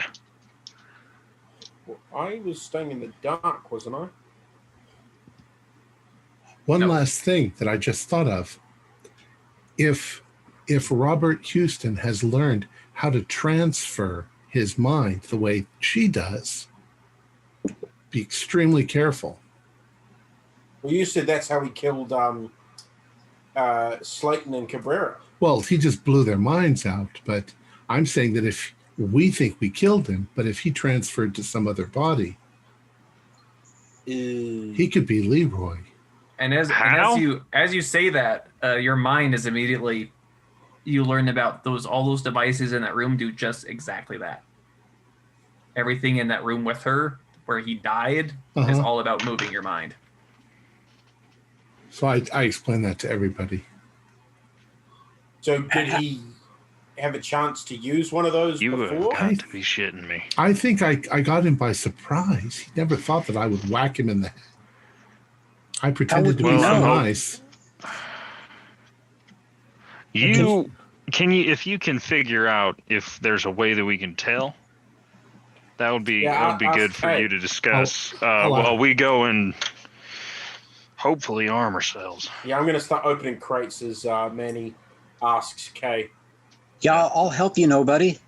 I was staying in the dark, wasn't I? One Nope. last thing that I just thought of. If Robert Houston has learned how to transfer his mind the way she does, be extremely careful. Well, you said that's how he killed Slayton and Cabrera. Well, he just blew their minds out, but I'm saying that if we think we killed him, but if he transferred to some other body, he could be Leroy. And as you say that, your mind is immediately, you learn about all those devices in that room do just exactly that. Everything in that room with her, where he died, is all about moving your mind. So I explained that to everybody. So did he have a chance to use one of those You before? have got to be shitting me. I think I got him by surprise. He never thought that I would whack him in the head. I pretended to be so nice. If you can figure out if there's a way that we can tell, that would be good for you to discuss while we go and hopefully arm ourselves. Yeah, I'm going to start opening crates as Manny asks Kay. Yeah, I'll help you, nobody.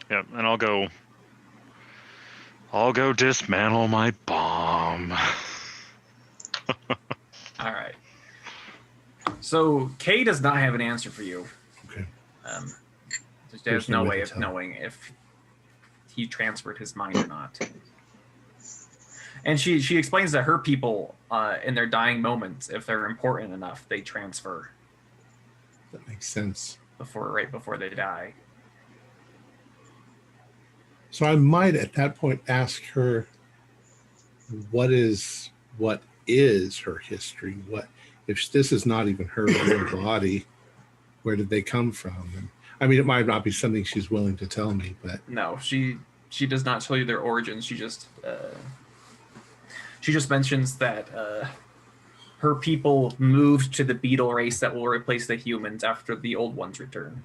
Yep, and I'll go dismantle my bomb. All right. So Kay does not have an answer for you. Okay. There's no way of knowing if he transferred his mind or not. And she explains that her people, in their dying moments, if they're important enough, they transfer. That makes sense. Right before they die. So I might at that point ask her, what is her history? What if this is not even her real body? Where did they come from? And, I mean, it might not be something she's willing to tell me, but No, she does not tell you their origins. She just mentions that her people moved to the beetle race that will replace the humans after the old ones return.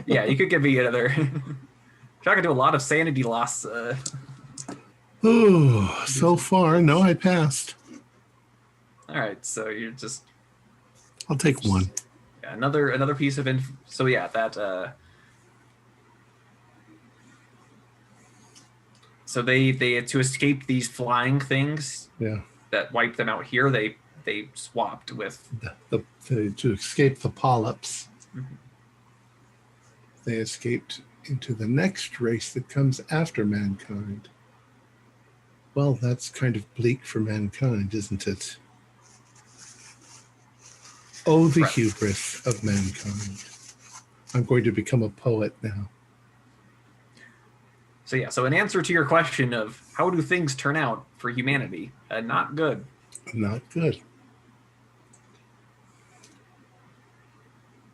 Yeah, you could give me another. You're not gonna do a lot of sanity loss. oh, so far, no, I passed. All right, so you're just. I'll take one. Yeah, another piece of info. So yeah, that. So they to escape these flying things. Yeah. That wiped them out here. They swapped with to escape the polyps. Mm-hmm. They escaped into the next race that comes after mankind. Well, that's kind of bleak for mankind, isn't it? Oh, the hubris of mankind. I'm going to become a poet now. So yeah, so in answer to your question of how do things turn out for humanity, not good. Not good.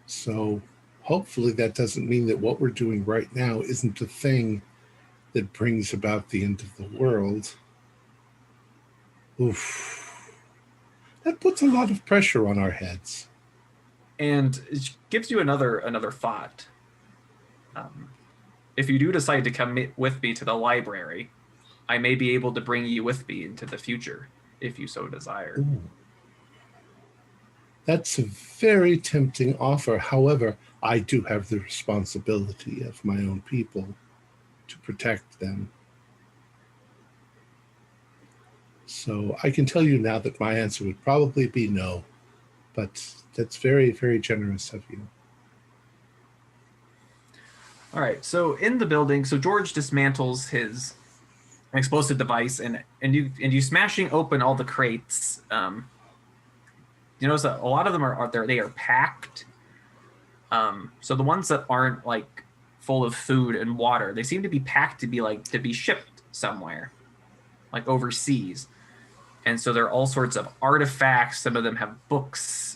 So hopefully that doesn't mean that what we're doing right now isn't the thing that brings about the end of the world. Oof. That puts a lot of pressure on our heads. And it gives you another thought. If you do decide to come with me to the library, I may be able to bring you with me into the future, if you so desire. Ooh. That's a very tempting offer. However, I do have the responsibility of my own people to protect them. So I can tell you now that my answer would probably be no, but that's very, very generous of you. All right, so in the building, so George dismantles his explosive device, and you smashing open all the crates. You notice that a lot of them are packed. So the ones that aren't like full of food and water, they seem to be packed to be shipped somewhere, like overseas. And so there are all sorts of artifacts. Some of them have books.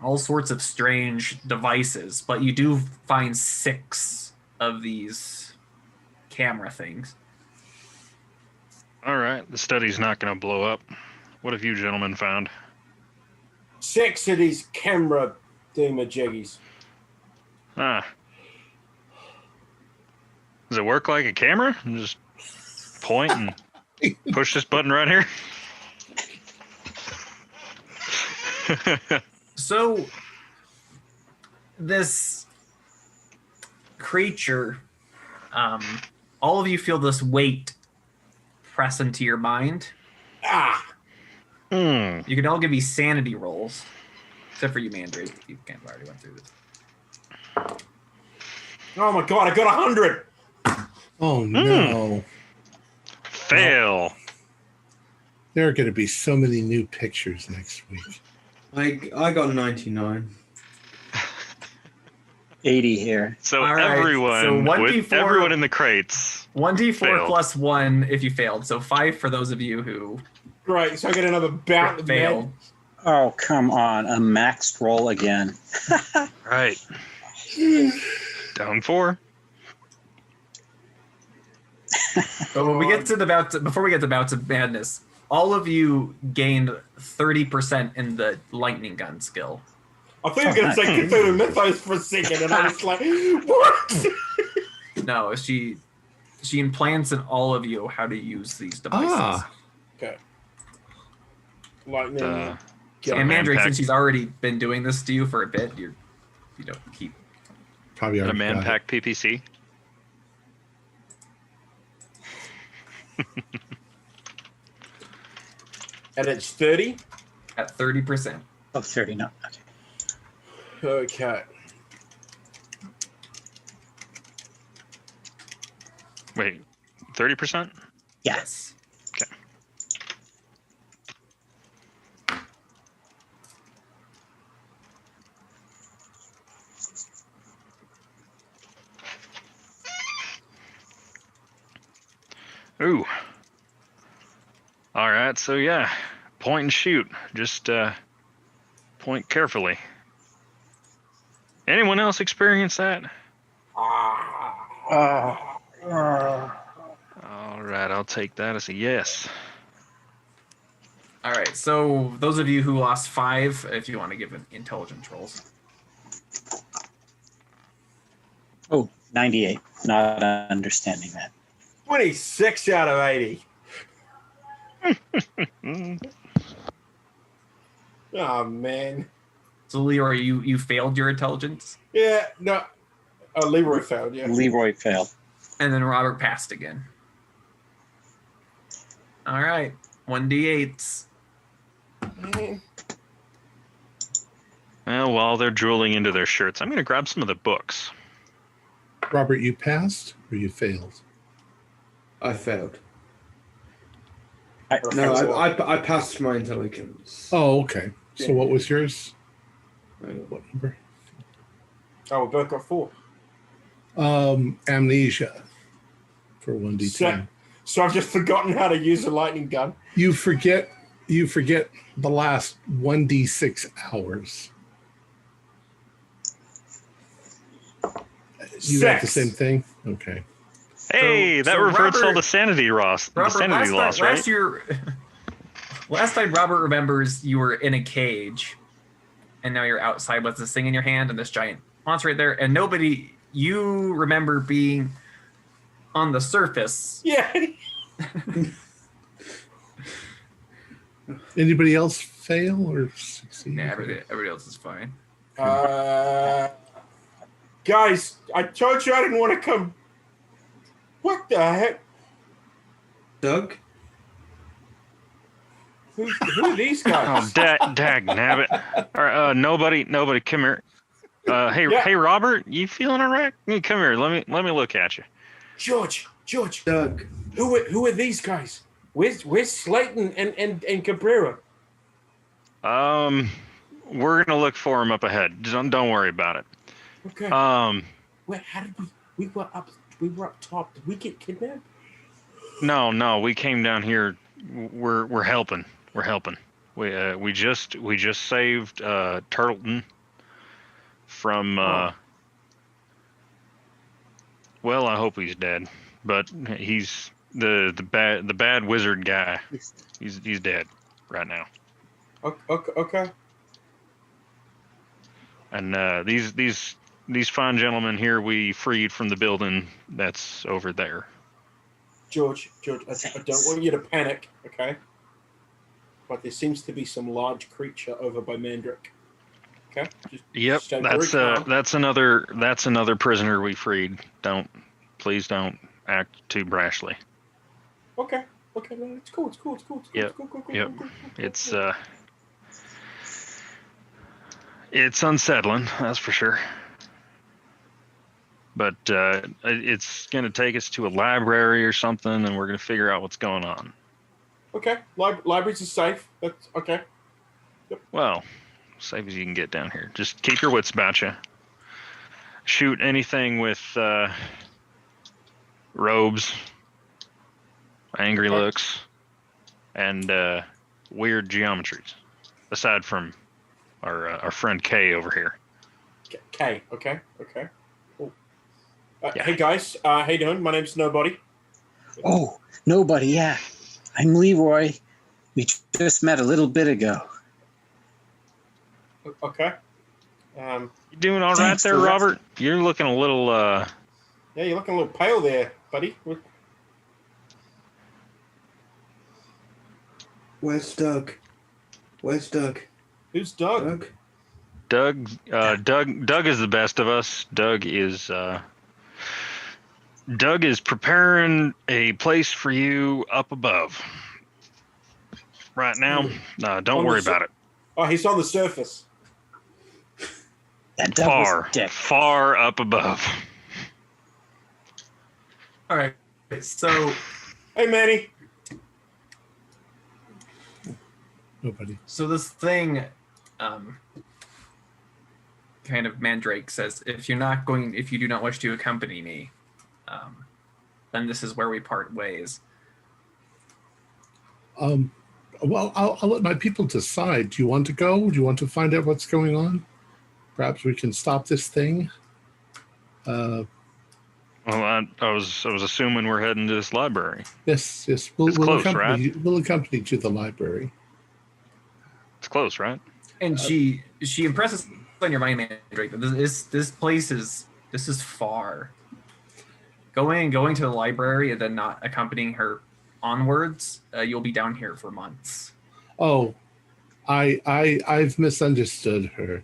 all sorts of strange devices, but you do find 6 of these camera things. All right, the study's not going to blow up. What have you gentlemen found? 6 of these camera doomajiggies. Ah. Does it work like a camera? You just point and push this button right here? So, this creature, all of you feel this weight press into your mind. Ah! Hmm. You can all give me sanity rolls, except for you, Mandrake. You can't. Already went through this. Oh my god, I got 100! Oh no. Fail. There are going to be so many new pictures next week. I got 99. 80 here. So All right, everyone, so 1d4 with everyone in the crates. 1d4 Failed. plus 1 if you failed. So 5 for those of you who Great, so I get another bout of failed. Oh, come on. A maxed roll again. Right. Down 4. But when we get to before we get to bouts of madness, all of you gained 30% in the lightning gun skill. I thought you were going to say Cthulhu Mythos for a second, and I was like, what? No, she implants in all of you how to use these devices. Ah, Okay. Lightning. So And Mandrake, man-pack- since she's already been doing this to you for a bit, you don't keep. probably a already man got it. pack PPC. And it's 30? At 30%. Oh, 30, no. Okay. Okay. Wait, 30%? Yes. Okay. Ooh. All right, so yeah, point and shoot. Just point carefully. Anyone else experience that? Ah. All right, I'll take that as a yes. All right. So those of you who lost 5, if you want to give an intelligence rolls. Oh, 98. Not understanding that. 26 out of 80. Oh, man. So Leroy, you failed your intelligence, Yeah, no. Leroy failed, yeah. Leroy failed. and then Robert passed again. All right, 1d8s. Well, while they're drooling into their shirts, I'm going to grab some of the books. Robert, you passed or you failed? I failed. I- No, I passed my intelligence. Oh, okay. So what was yours? I got What number? Oh, we both got 4. Amnesia for 1d10. So I've just forgotten how to use a lightning gun. You forget the last 1d6 hours. You got the 6. same thing? Okay. Hey, that so reverts all Robert- the sanity loss. The Robert, sanity loss, right? last time Robert remembers, you were in a cage, and now you're outside with this thing in your hand and this giant monster right there, and you remember being on the surface. Yeah. Anybody else fail or succeed? Nah, everybody else is fine. Guys, I told you I didn't want to come. What the heck? Doug? Who are these Oh, guys? dag nabbit. All right, nobody, come here. Hey, Yeah. hey, Robert, you feeling all right? Come here. Let me look at you. George, Doug. who are these guys? Where's Slayton and Cabrera? We're gonna look for him up ahead. Don't worry about it. Okay. Wait, how did we were up top? Did we get kidnapped? No, we came down here. We're helping. We just saved Turtleton from. Well, I hope he's dead, but he's the bad wizard guy. He's dead right now. Okay. And these fine gentlemen here we freed from the building that's over there. George, I don't want you to panic, okay? But there seems to be some large creature over by Mandrake. Okay. Yep, that's another prisoner we freed. Please don't act too brashly. Okay, no, it's cool. Yep. It's unsettling, that's for sure. But it's going to take us to a library or something, and we're going to figure out what's going on. Okay, libraries are safe. That's okay. Yep. Well, safe as you can get down here. Just keep your wits about you. Shoot anything with robes, angry looks, and weird geometries. Aside from our friend Kay over here. Kay, okay. Cool. Yeah. Hey guys, how you doing? My name's Nobody. Oh, Nobody, yeah. I'm Leroy. We just met a little bit ago. Okay. You doing all right Thanks there, for that. Robert? You're looking a little Yeah, you're looking a little pale there, buddy. Where's Doug? Who's Doug? Doug? Doug is the best of us. Doug is preparing a place for you up above. Right now, don't worry about it. Oh, he's on the surface. That Doug was a dick. Far up above. All right. So, Hey, Manny. Nobody. so this thing, kind of Mandrake says, if you do not wish to accompany me, then this is where we part ways. Well, I'll let my people decide. Do you want to go? Do you want to find out what's going on? Perhaps we can stop this thing. Well, I was assuming we're heading to this library. Yes. It's We'll close, accompany. right? We'll accompany you to the library. It's close, right? And she impresses on your mind, Mandrake, that this place is far. Going to the library and then not accompanying her onwards, you'll be down here for months. Oh, I've misunderstood her.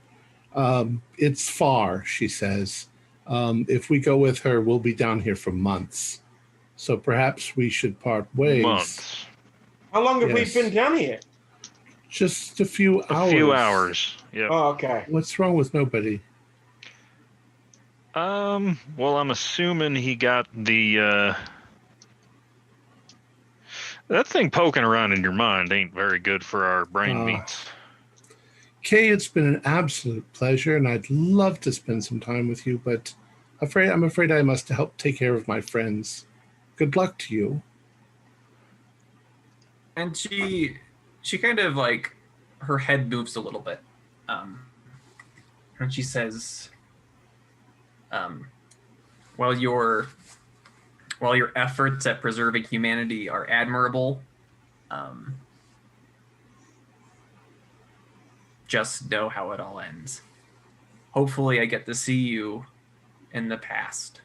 It's far, she says. If we go with her, we'll be down here for months. So perhaps we should part ways. Months. How long have Yes. we been down here? Just a few hours. A few hours. Yep. Oh, okay. What's wrong with Nobody? Well, I'm assuming he got the that thing poking around in your mind ain't very good for our brain meats. Kay, it's been an absolute pleasure, and I'd love to spend some time with you, but I'm afraid I must help take care of my friends. Good luck to you. And she kind of like, her head moves a little bit, and she says, while your efforts at preserving humanity are admirable, just know how it all ends. Hopefully I get to see you in the past.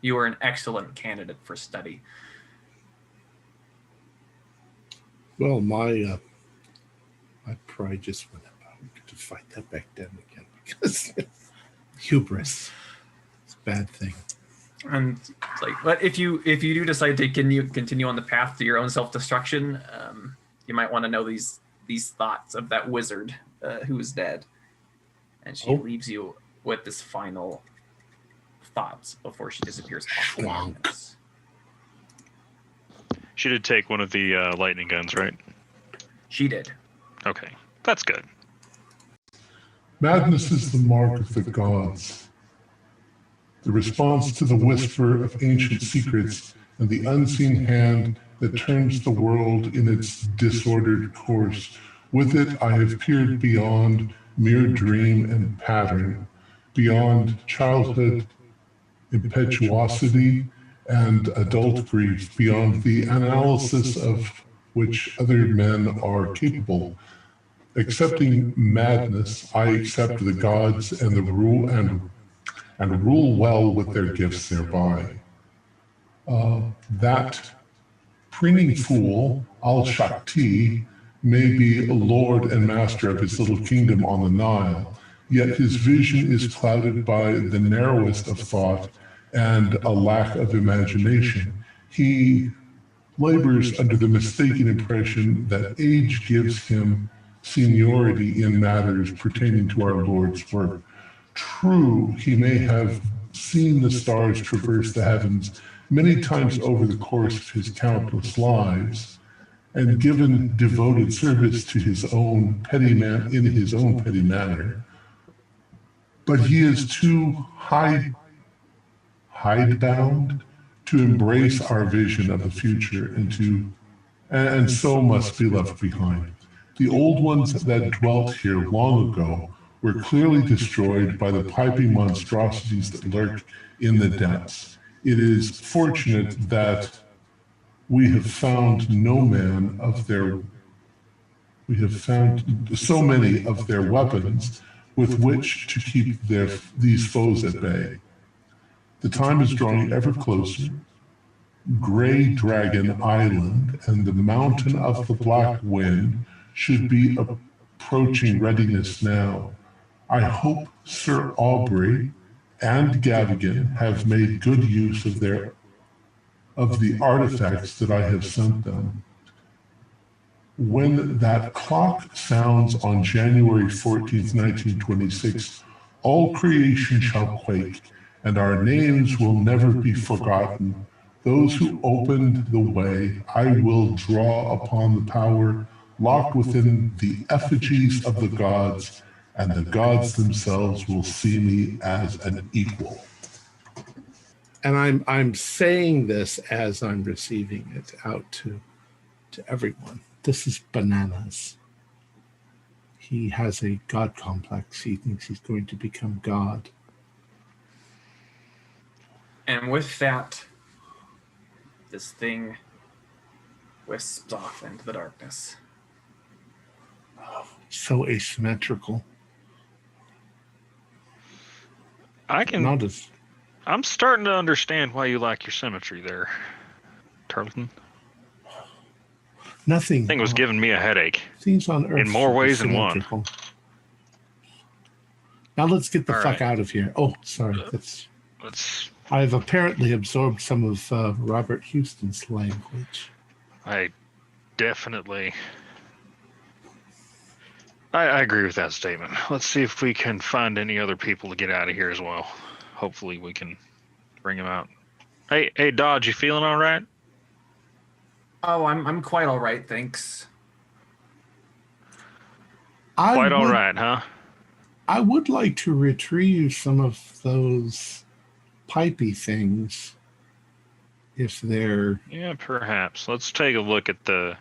You are an excellent candidate for study. Well, my pride just went up. I'm going to fight that back down again because hubris. It's a bad thing. And it's like, but if you do decide to continue on the path to your own self-destruction, you might want to know these thoughts of that wizard who is dead. And she leaves you with this final thoughts before she disappears off the darkness. She did take one of the lightning guns, right? She did. Okay, that's good. Madness is the mark of the gods. The response to the whisper of ancient secrets and the unseen hand that turns the world in its disordered course. With it, I have peered beyond mere dream and pattern, beyond childhood impetuosity and adult grief, beyond the analysis of which other men are capable. Accepting madness, I accept the gods and the rule and rule well with their gifts thereby. That preening fool, Al-Shakti, may be lord and master of his little kingdom on the Nile, yet his vision is clouded by the narrowest of thought and a lack of imagination. He labors under the mistaken impression that age gives him seniority in matters pertaining to our Lord's work. True, he may have seen the stars traverse the heavens many times over the course of his countless lives, and given devoted service to his own petty manner, but he is too hidebound to embrace our vision of the future, and so must be left behind. The old ones that dwelt here long ago were clearly destroyed by the piping monstrosities that lurk in the depths. It is fortunate that we have found so many of their weapons with which to keep these foes at bay. The time is drawing ever closer. Gray Dragon Island and the Mountain of the Black Wind should be approaching readiness now. I hope Sir Aubrey and Gavigan have made good use of the artifacts that I have sent them. When that clock sounds on January 14th, 1926, all creation shall quake, and our names will never be forgotten. Those who opened the way, I will draw upon the power locked within the effigies of the gods, and the gods themselves will see me as an equal. And I'm saying this as I'm receiving it out to everyone. This is bananas. He has a God complex. He thinks he's going to become God. And with that, this thing wisps off into the darkness. So asymmetrical. I'm starting to understand why you like your symmetry there, Tarleton. Nothing. I think it was giving me a headache. Things on Earth in more ways than one. Now let's get the fuck out of here. Oh, sorry. I've apparently absorbed some of Robert Houston's language. I definitely... I agree with that statement. Let's see if we can find any other people to get out of here as well. Hopefully we can bring them out. Hey, Dodge, you feeling all right? Oh, I'm quite all right, thanks. All right, huh? I would like to retrieve some of those pipey things, if they're... Yeah, perhaps. Let's take a look at the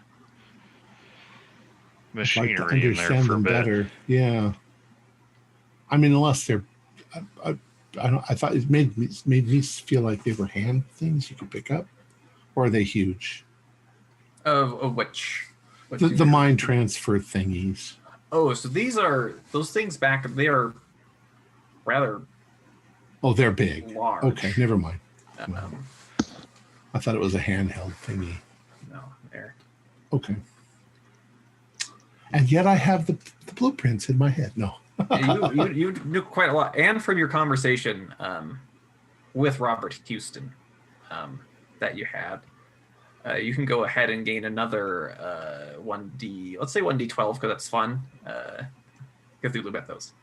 machinery like to in there for a bit. Better. Yeah. I mean, unless they're... I thought it made me feel like they were hand things you could pick up. Or are they huge? Of which? The mind transfer thingies. Oh, so those things back, they are rather... Oh, they're big. Large. Okay, never mind. I thought it was a handheld thingy. No, there. Okay. And yet I have the blueprints in my head. No. you knew quite a lot. And from your conversation with Robert Houston that you had, you can go ahead and gain another 1D, let's say 1D12 because that's fun. Cthulhu Mythos.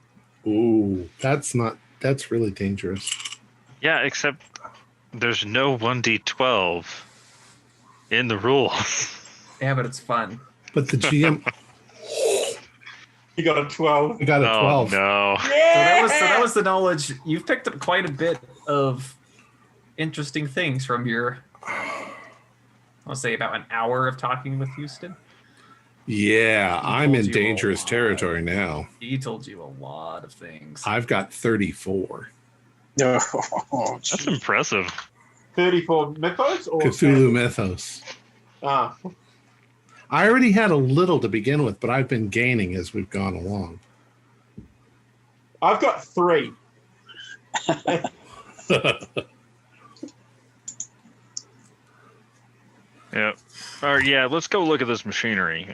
Ooh, that's really dangerous. Yeah, except there's no 1D12 in the rules. Yeah, but it's fun. But the GM... You got a 12. I got a 12. No. Yeah! So that was the knowledge. You've picked up quite a bit of interesting things from your I'll say about an hour of talking with Houston. Yeah, He I'm told in you a dangerous lot. territory now. He told you a lot of things. I've got 34. Oh, That's impressive. 34 mythos or Cthulhu mythos. Ah, I already had a little to begin with, but I've been gaining as we've gone along. I've got 3. Yeah. All right. Yeah. Let's go look at this machinery.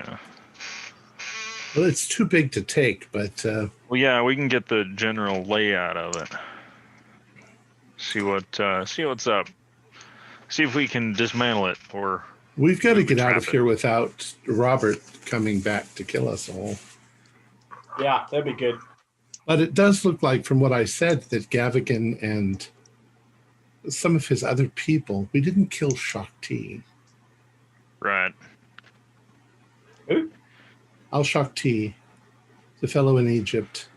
Well, it's too big to take, but Well, yeah, we can get the general layout of it. See what's up. See if we can dismantle it or. we've got to Maybe get out of trap it. here without Robert coming back to kill us all. yeah, that'd be good. But it does look like, from what I said, that Gavigan and some of his other people, we didn't kill Shakti. Right. Who? Al-Shakti, the fellow in Egypt.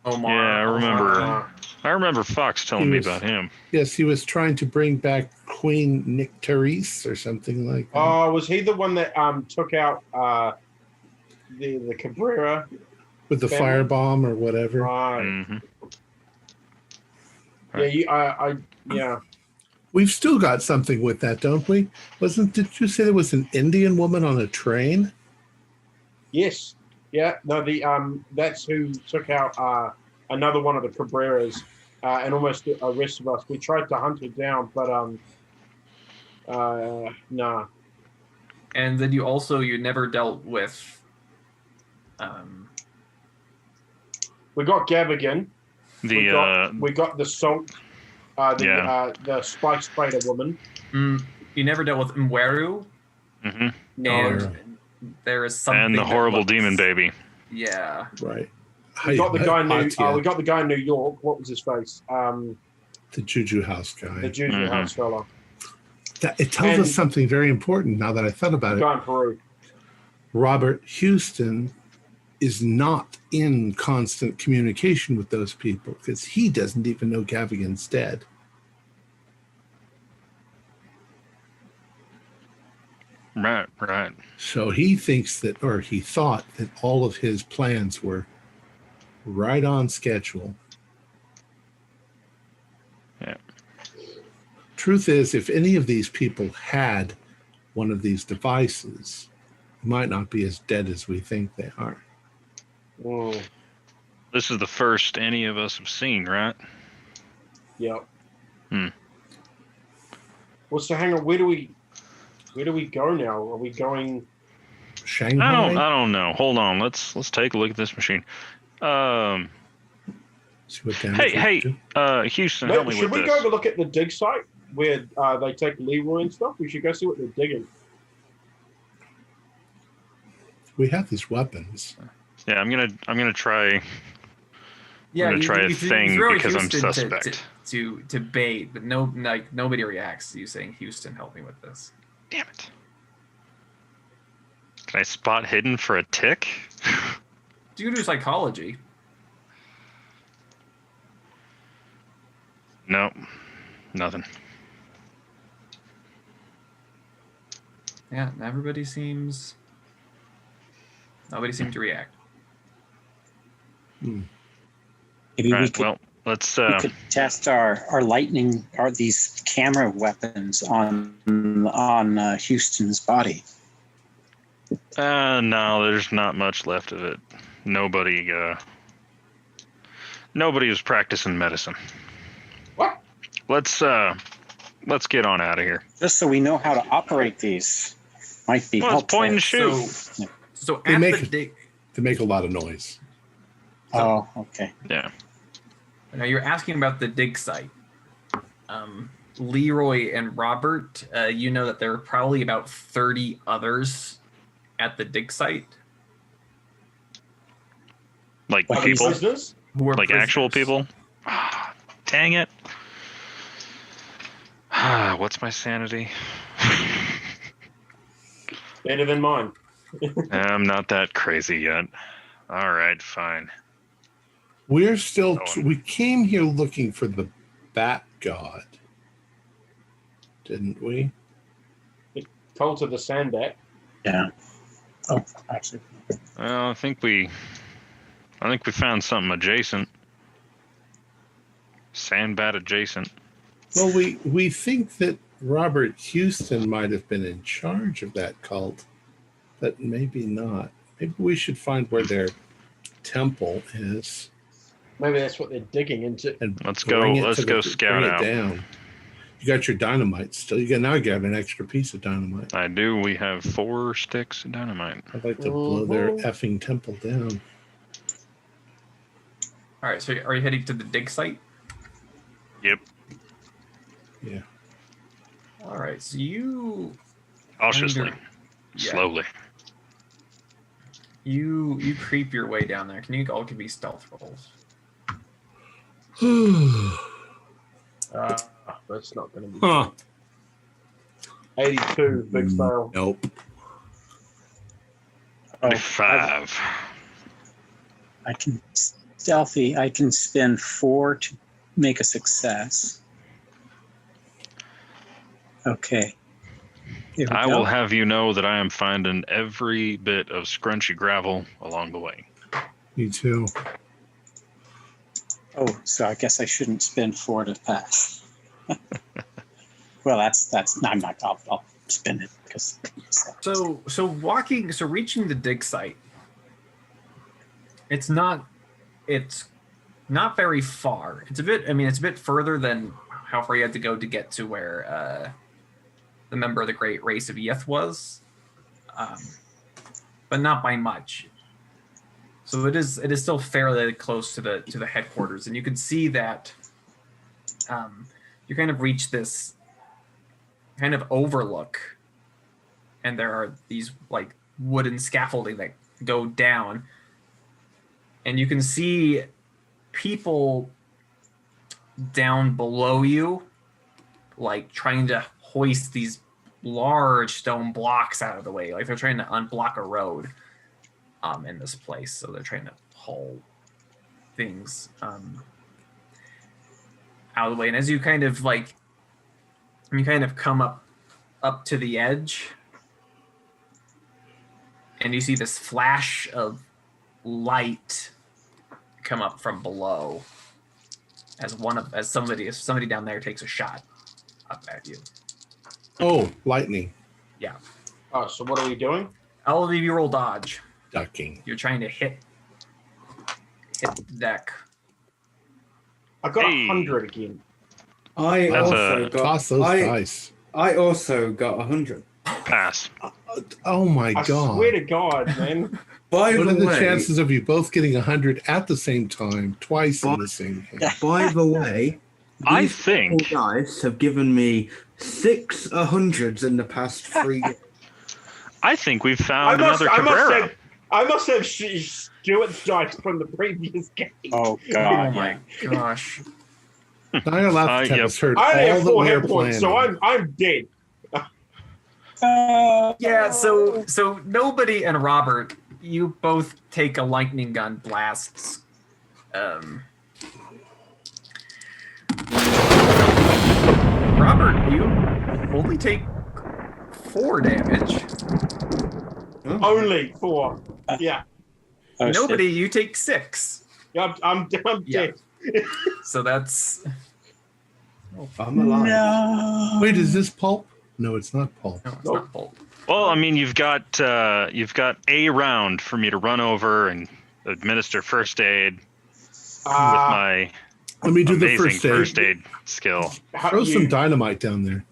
Omar. Yeah, I remember. Ah. I remember Fox telling me about him. Yes, he was trying to bring back Queen Nycteris or something like that. Oh, was he the one that took out the Cabrera? With the family? firebomb or whatever. Right. Mm-hmm. Yeah, yeah. We've still got something with that, don't we? Did you say there was an Indian woman on a train? Yes. Yeah. No, that's who took out another one of the Cabreras and almost arrested us. We tried to hunt her down, but nah. And then you never dealt with We got Gavigan. We got the salt. The spice trader woman. you never dealt with Mweru. Mm-hmm. And there is something. And the that horrible looks- demon baby. Yeah. Right. We got the guy in Hatya, we got the guy in New York. What was his face? the Juju House guy. The Juju Mhm. House fella. It tells and- us something very important now that I thought about The it. guy in Peru. Robert Houston is not in constant communication with those people because he doesn't even know Gavigan's dead. Right. So he thinks that, or he thought that all of his plans were right on schedule. Yeah. Truth is, if any of these people had one of these devices, they might not be as dead as we think they are. Mm, This is the first any of us have seen, right? yep. Hmm. Well, so hang on. Where do we go now? Are we going? Shanghai? I don't know. Hold on. Let's take a look at this machine. See what damage we Hey, do. Houston, help me Should with we this. go look at the dig site where they take Leroy and stuff? We should go see what they're digging. We have these weapons. Yeah, I'm gonna try. Yeah, gonna try a thing throw because I'm Houston suspect. To bait, but nobody reacts to you saying, "Houston, help me with this." Damn it! Can I spot hidden for a tick? You can do psychology. No, nothing. Yeah, nobody seems to react. Maybe All we right. could, Well, let's. we could test our lightning or these camera weapons on Houston's body. No, there's not much left of it. Nobody was practicing medicine. What? Let's get on out of here. Just so we know how to operate these. Might be Well, it's helpful. point and shoot. So They at make- the dig. They make a lot of noise. Oh, okay. Yeah. Now you're asking about the dig site. Leroy and Robert, you know that there are probably about 30 others at the dig site Like What, people, Prisoners? who are like actual prisoners. people. Ah, dang it. What's my sanity? Better than mine. I'm not that crazy yet. All right, fine. We're still. Going. We came here looking for the Bat God, didn't we? Cult of the Sandbat. Yeah. Oh, actually. Well, I think we found something adjacent. Sandbat adjacent. Well, we think that Robert Houston might have been in charge of that cult, but maybe not. Maybe we should find where their temple is. Maybe that's what they're digging into. And Let's bring go. it Let's to go the- scout bring out. it down. You got your dynamite still. Now you got an extra piece of dynamite. I do. We have 4 sticks of dynamite. I'd like to blow their effing temple down. All right, so are you heading to the dig site? Yep. Yeah. All right, so you Cautiously, Yeah. slowly. you creep your way down there. Can you all give me stealth rolls? That's not going to be Huh. 82. Big fail. Nope. Oh, 5. I can stealthy. I can spend 4 to make a success. Okay. Here we I go. will have you know that I am finding every bit of scrunchy gravel along the way. Me too. Oh, so I guess I shouldn't spend 4 to pass. Well, that's. I'm not. I'll spend it because. So reaching the dig site. It's not very far. It's a bit further than how far you had to go to get to where the member of the great race of Yeth was, but not by much. So it is still fairly close to the headquarters, and you can see that you kind of reach this kind of overlook, and there are these like wooden scaffolding that go down, and you can see people down below you, like trying to hoist these large stone blocks out of the way, like they're trying to unblock a road in this place. So they're trying to haul things out of the way. And as you kind of come up to the edge, and you see this flash of light come up from below as somebody down there takes a shot up at you. Oh, lightning. Yeah. Oh, so what are we doing? All of you roll dodge. Ducking. You're trying to hit the deck. I got Hey. 100 again. I That's also got. Toss those dice. I also got 100. Pass. Oh my I god. swear to God, man. By What are the the way, chances of you both getting 100 at the same time, twice in the same game? by the way, I these think dice have given me 6 100s in the past 3 years. we've found another Cabrera. I must have Stuart's dice from the previous game. Oh Oh God! my gosh. Nyarlathotep Yep. has heard I only all have that 4 we're hit points, planning. so I'm dead. Yeah, so nobody and Robert, you both take a lightning gun blasts. Robert, you only take 4 damage. Only 4. Yeah. Oh, Nobody, you take 6. I'm Yeah. dead. So that's I'm alive. No. Wait, is this pulp? No, it's not pulp. no, it's Nope. not Bolt. Well, I mean, you've got a round for me to run over and administer first aid with my Let me do the amazing first aid. skill. Throw some dynamite down there.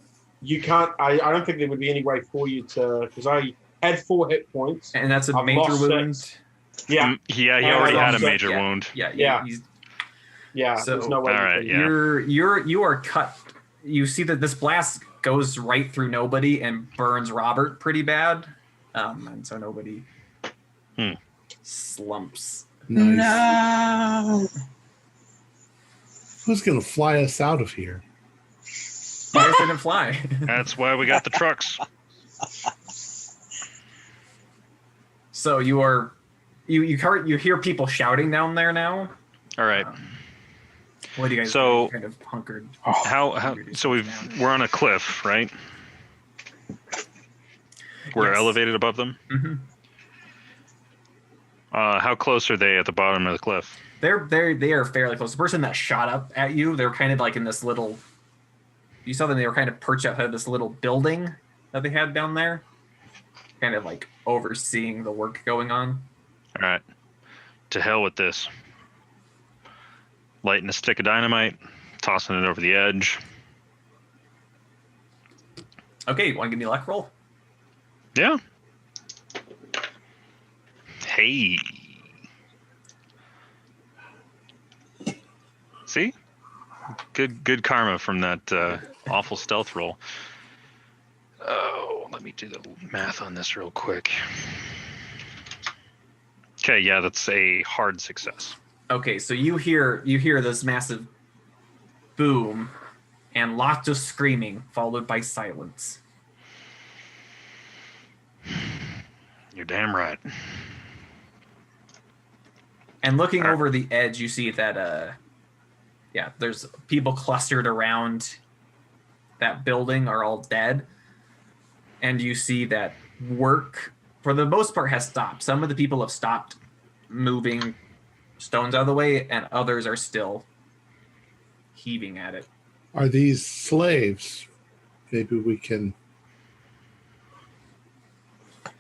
You can't. I don't think there would be any way for you to, because I had 4 hit points. And that's a I've major lost wound. 6. Yeah, He I already had a lost it. major Yeah. wound. Yeah, Yeah. he's yeah. So- There's no way. All you right, can- yeah. you are cut. You see that this blast goes right through nobody and burns Robert pretty bad, and so nobody slumps. Nice. No. Who's going to fly us out of here? Fires didn't fly. That's why we got the trucks. So you hear people shouting down there now. All right. What do you guys So- do? Kind of hunkered? How so we're on a cliff, right? We're Yes. elevated above them? Mm-hmm. How close are they at the bottom of the cliff? They are fairly close. The person that shot up at you, they're kind of like in this little. You saw them; they were kind of perched outside of this little building that they had down there, kind of like overseeing the work going on. All right. To hell with this. Lighting a stick of dynamite, tossing it over the edge. Okay, you want to give me a luck roll? Yeah. Hey. See? Good karma from that awful stealth roll. Oh, let me do the math on this real quick. Okay, yeah, that's a hard success. Okay, so you hear this massive boom and lots of screaming followed by silence. You're damn right. And looking over the edge, you see that there's people clustered around that building are all dead. And you see that work, for the most part, has stopped. Some of the people have stopped moving stones out of the way, and others are still heaving at it. Are these slaves? Maybe we can...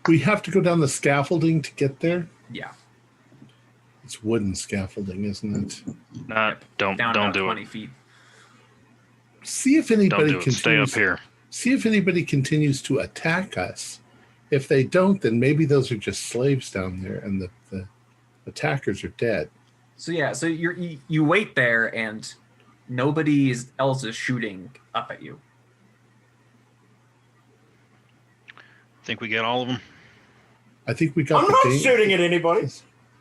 We have to go down the scaffolding to get there? Yeah. It's wooden scaffolding, isn't it? Don't Down do about it. 20 feet. See if anybody Don't do it. Stay up here. See if anybody continues to attack us. If they don't, then maybe those are just slaves down there, and the attackers are dead. So you wait there, and nobody else is shooting up at you. Think we get all of them? I think we got. I'm not shooting at anybody.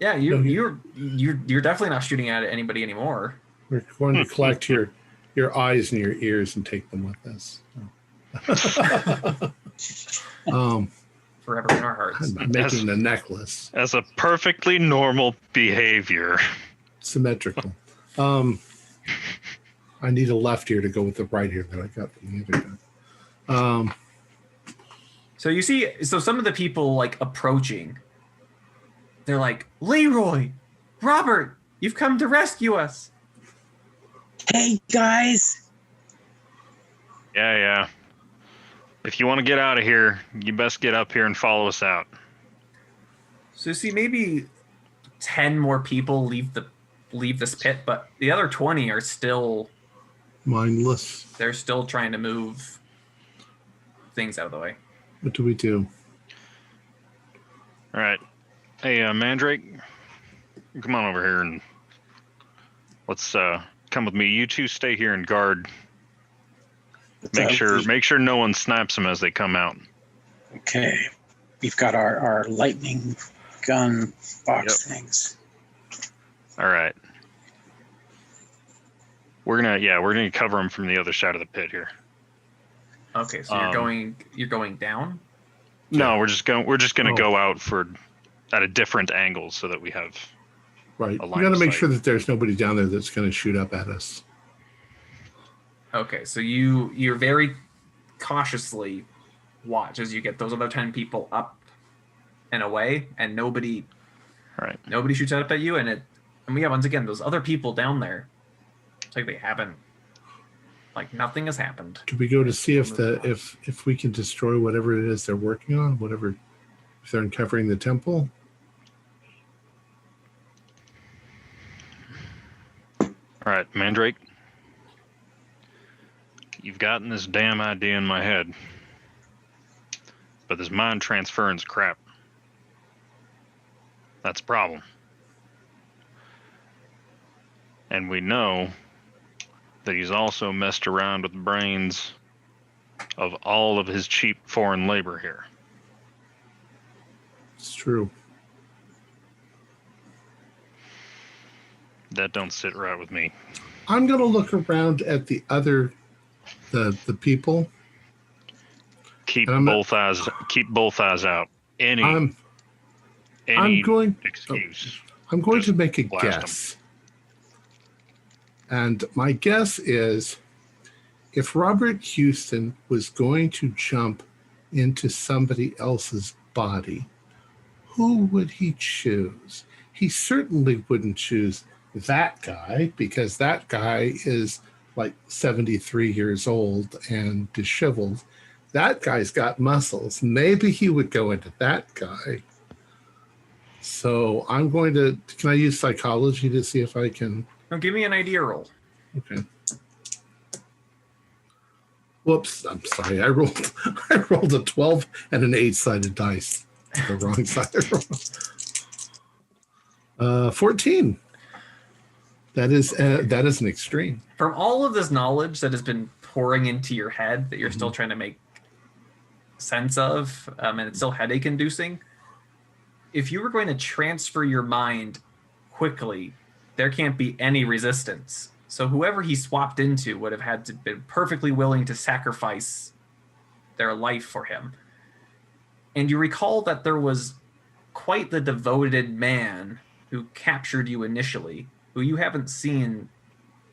Yeah, you're definitely not shooting at anybody anymore. We're going to collect your eyes and your ears and take them with us. Forever in our hearts. I'm making the necklace As a perfectly normal behavior. symmetrical. I need a left ear to go with the right ear that I got from the other guy. So you see, some of the people like approaching. They're like, Leroy, Robert, you've come to rescue us. Hey, guys. Yeah. If you want to get out of here, you best get up here and follow us out. So you see, maybe 10 more people leave this pit, but the other 20 are still Mindless. they're still trying to move things out of the way. What do we do? All right. Hey, Mandrake, come on over here and let's come with me. You two stay here and guard. Make sure no one snaps them as they come out. Okay. We've got our lightning gun box things. All right. We're gonna cover them from the other side of the pit here. Okay, so you're going down? No, we're just gonna go out at a different angle so that we have Right. a We line got to of make sight. sure that there's nobody down there that's going to shoot up at us. Okay, so you're very cautiously watch as you get those other 10 people up and away, and nobody shoots up at you, and once again those other people down there, it's like they haven't, like nothing has happened. Do we go to see if we can destroy whatever it is they're working on, if they're uncovering the temple? All right, Mandrake. You've gotten this damn idea in my head. But this mind transference crap. That's a problem. And we know that he's also messed around with the brains of all of his cheap foreign labor here. It's true. That don't sit right with me. I'm going to look around at the the people. Keep And both eyes out. Any I'm going excuse. I'm going to Just make a blast 'em. guess. And my guess is if Robert Houston was going to jump into somebody else's body, who would he choose? He certainly wouldn't choose that guy, because that guy is like 73 years old and disheveled. That guy's got muscles. Maybe he would go into that guy. So I'm going to, can I use psychology to see if I can? Now give me an idea roll. Okay. Whoops, I'm sorry. I rolled a 12 and an 8-sided dice. The wrong side. 14. That is an extreme. From all of this knowledge that has been pouring into your head that you're still trying to make sense of, and it's still headache inducing, if you were going to transfer your mind quickly, there can't be any resistance. So whoever he swapped into would have had to be perfectly willing to sacrifice their life for him. And you recall that there was quite the devoted man who captured you initially, who you haven't seen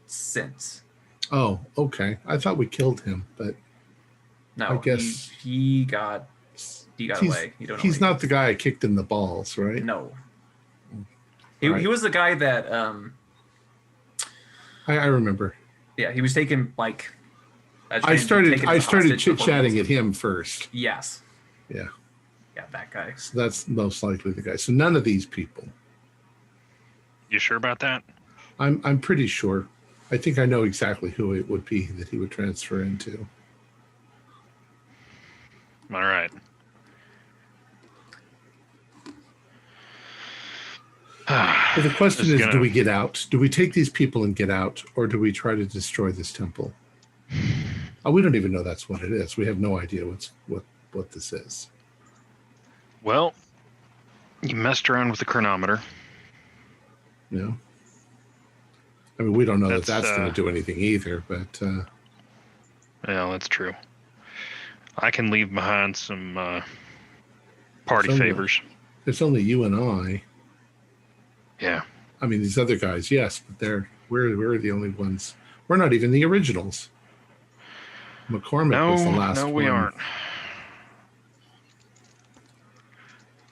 since. Oh, okay. I thought we killed him, but no, I guess he got away. You don't know he's not the guy I kicked in the balls, right? No. He was the guy that I remember. Yeah, he was taken like. I started chit-chatting at him first. Yes. Yeah. Yeah, that guy. So that's most likely the guy. So none of these people. You sure about that? I'm pretty sure. I think I know exactly who it would be that he would transfer into. All right. But the question is, do we get out? Do we take these people and get out, or do we try to destroy this temple? Oh, we don't even know that's what it is. We have no idea what this is. Well, you messed around with the chronometer. Yeah. I mean, we don't know that's going to do anything either, but... yeah, that's true. I can leave behind some party favors. There's only you and I. Yeah. I mean, these other guys, yes, but we're the only ones. We're not even the originals. McCormick was the last one. No, we aren't.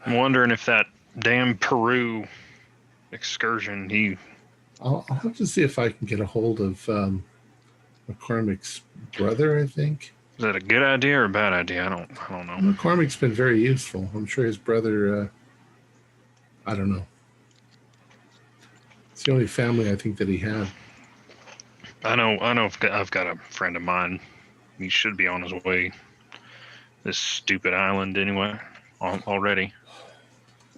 I'm wondering if that damn Peru excursion, I'll have to see if I can get a hold of McCormick's brother, I think. Is that a good idea or a bad idea? I don't know. McCormick's been very useful. I'm sure his brother, I don't know. It's the only family I think that he had. I know. I've got a friend of mine. He should be on his way. This stupid island, anyway, already.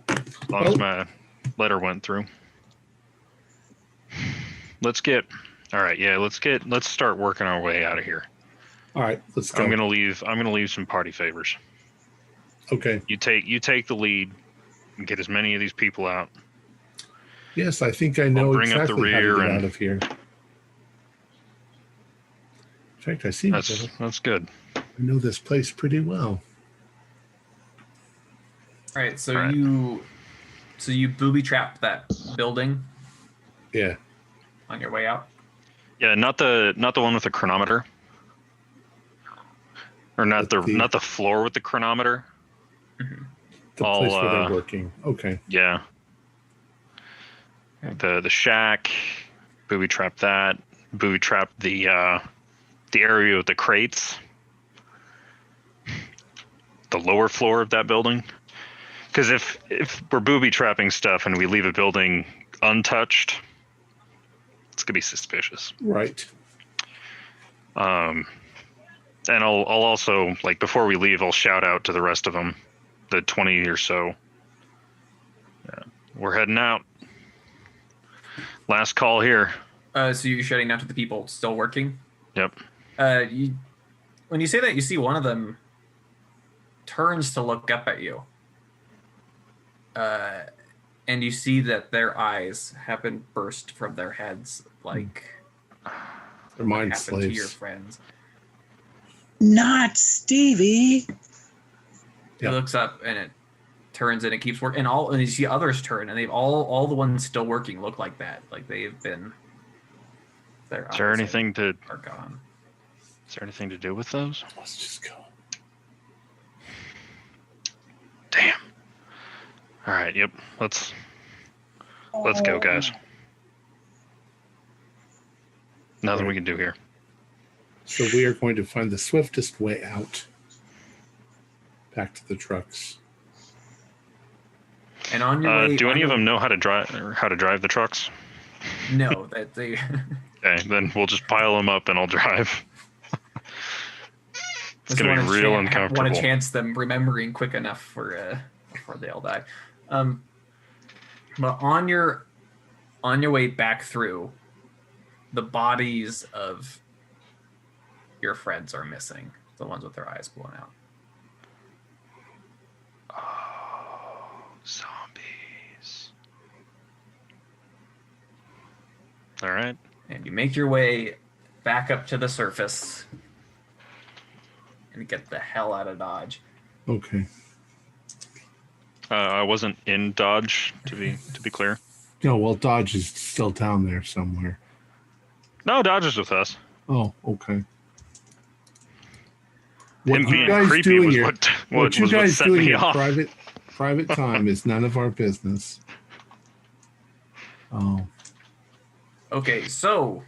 As long as my letter went through. Let's start working our way out of here. All right, let's go. I'm gonna leave some party favors. Okay. You take the lead and get as many of these people out. Yes, I think I know bring exactly up the rear how to get and out of here. In fact, I see that's good. I know this place pretty well. All right, so you booby trapped that building. Yeah. On your way out. Yeah, not the one with the chronometer, or not the floor with the chronometer. Mm-hmm. The place where they're working. Okay. Yeah. The shack, booby trapped that. Booby trapped the area with the crates. The lower floor of that building. Because if we're booby trapping stuff and we leave a building untouched, it's gonna be suspicious. Right. And I'll also, like, before we leave, I'll shout out to the rest of them, the 20 or so. Yeah, we're heading out. Last call here. So you're shouting out to the people still working? Yep. When you say that, you see one of them turns to look up at you. And you see that their eyes have been burst from their heads, like their mind happened to your slaves. friends. Not Stevie. He looks up and it turns and it keeps working. And you see others turn and they've all the ones still working look like that. Like they've been. Is there anything to are gone. Is there anything to do with those? Let's just go. All right. Yep. Let's go, guys. Nothing we can do here. So we are going to find the swiftest way out. Back to the trucks. And on your way, do any of them know how to drive the trucks? No, that they. Okay, then we'll just pile them up and I'll drive. It's going to be real uncomfortable. Want to chance them remembering quick enough for before they all die. But on your way back through, the bodies of your friends are missing. The ones with their eyes blown out. Oh, zombies. All right. And you make your way back up to the surface and get the hell out of Dodge. Okay. I wasn't in Dodge, to be clear. No, well, Dodge is still down there somewhere. No, Dodge is with us. Oh, okay. Him being creepy was what set me off. Private time is none of our business. Oh. Okay, so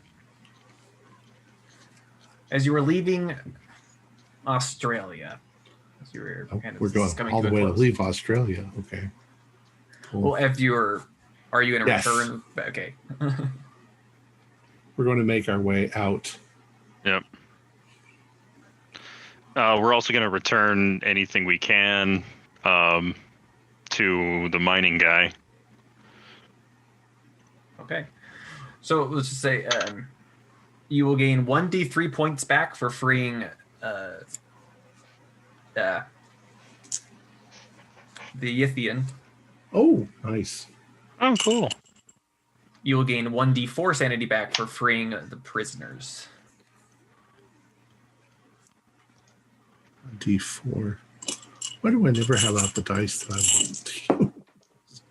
as you were leaving Australia, as you were we're going all the way to leave Australia. Okay. Cool. Well, if are you going to Yes. return? Okay. We're going to make our way out. Yep. We're also going to return anything we can to the mining guy. Okay. So let's just say you will gain 1d3 points back for freeing the Yithian. Oh, nice. Oh, cool. You will gain 1d4 sanity back for freeing the prisoners. D4. Why do I never have out the dice that I want to use?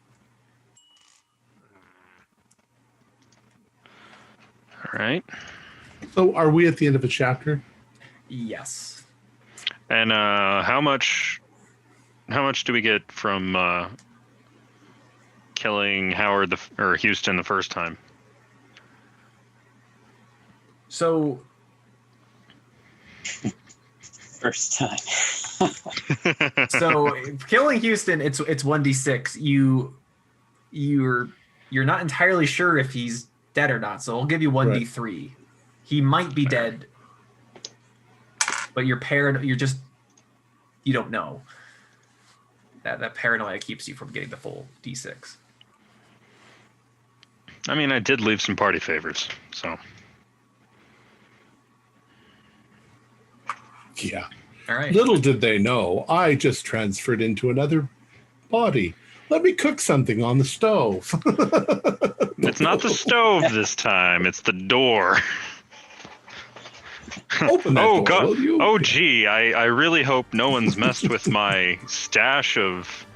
All right. So are we at the end of a chapter? Yes. And how much do we get from killing Howard or Houston the first time? So First time. so killing Houston, it's 1d6. You're not entirely sure if he's dead or not, so I'll give you 1d3. He might be dead, but you're paranoid. You don't know. That paranoia keeps you from getting the full d6. I mean, I did leave some party favors, so. Yeah. All right. Little did they know, I just transferred into another body. Let me cook something on the stove. It's not the stove this time, it's the door. Open that door, God. will you? Oh, gee, I really hope no one's messed with my stash of,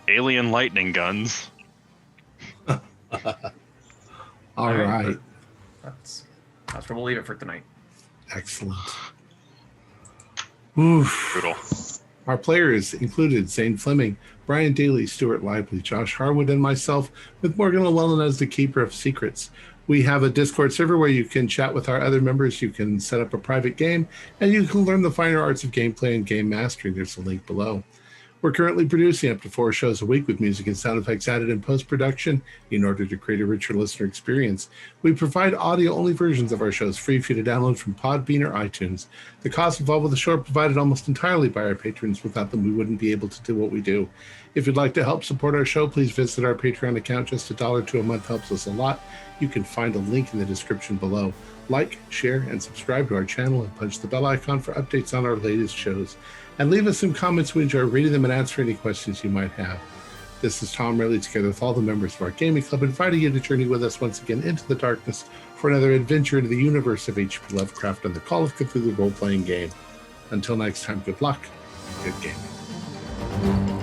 alien lightning guns. All right. That's where we'll leave it for tonight. Excellent. Oof. Brutal. Our players included Zane Fleming, Brian Daly, Stuart Lively, Josh Harwood, and myself, with Morgan Llewellyn as the Keeper of Secrets. We have a Discord server where you can chat with our other members, you can set up a private game, and you can learn the finer arts of gameplay and game mastering. There's a link below. We're currently producing up to 4 shows a week with music and sound effects added in post-production in order to create a richer listener experience. We provide audio-only versions of our shows free for you to download from Podbean or iTunes. The costs involved with the show are provided almost entirely by our patrons. Without them, we wouldn't be able to do what we do. If you'd like to help support our show, please visit our Patreon account. Just $1 a month helps us a lot. You can find a link in the description below. Like, share, and subscribe to our channel and punch the bell icon for updates on our latest shows. And leave us some comments. We enjoy reading them and answering any questions you might have. This is Tom Riley, together with all the members of our gaming club, inviting you to journey with us once again into the darkness for another adventure into the universe of H.P. Lovecraft and the Call of Cthulhu role-playing game. Until next time, good luck and good gaming.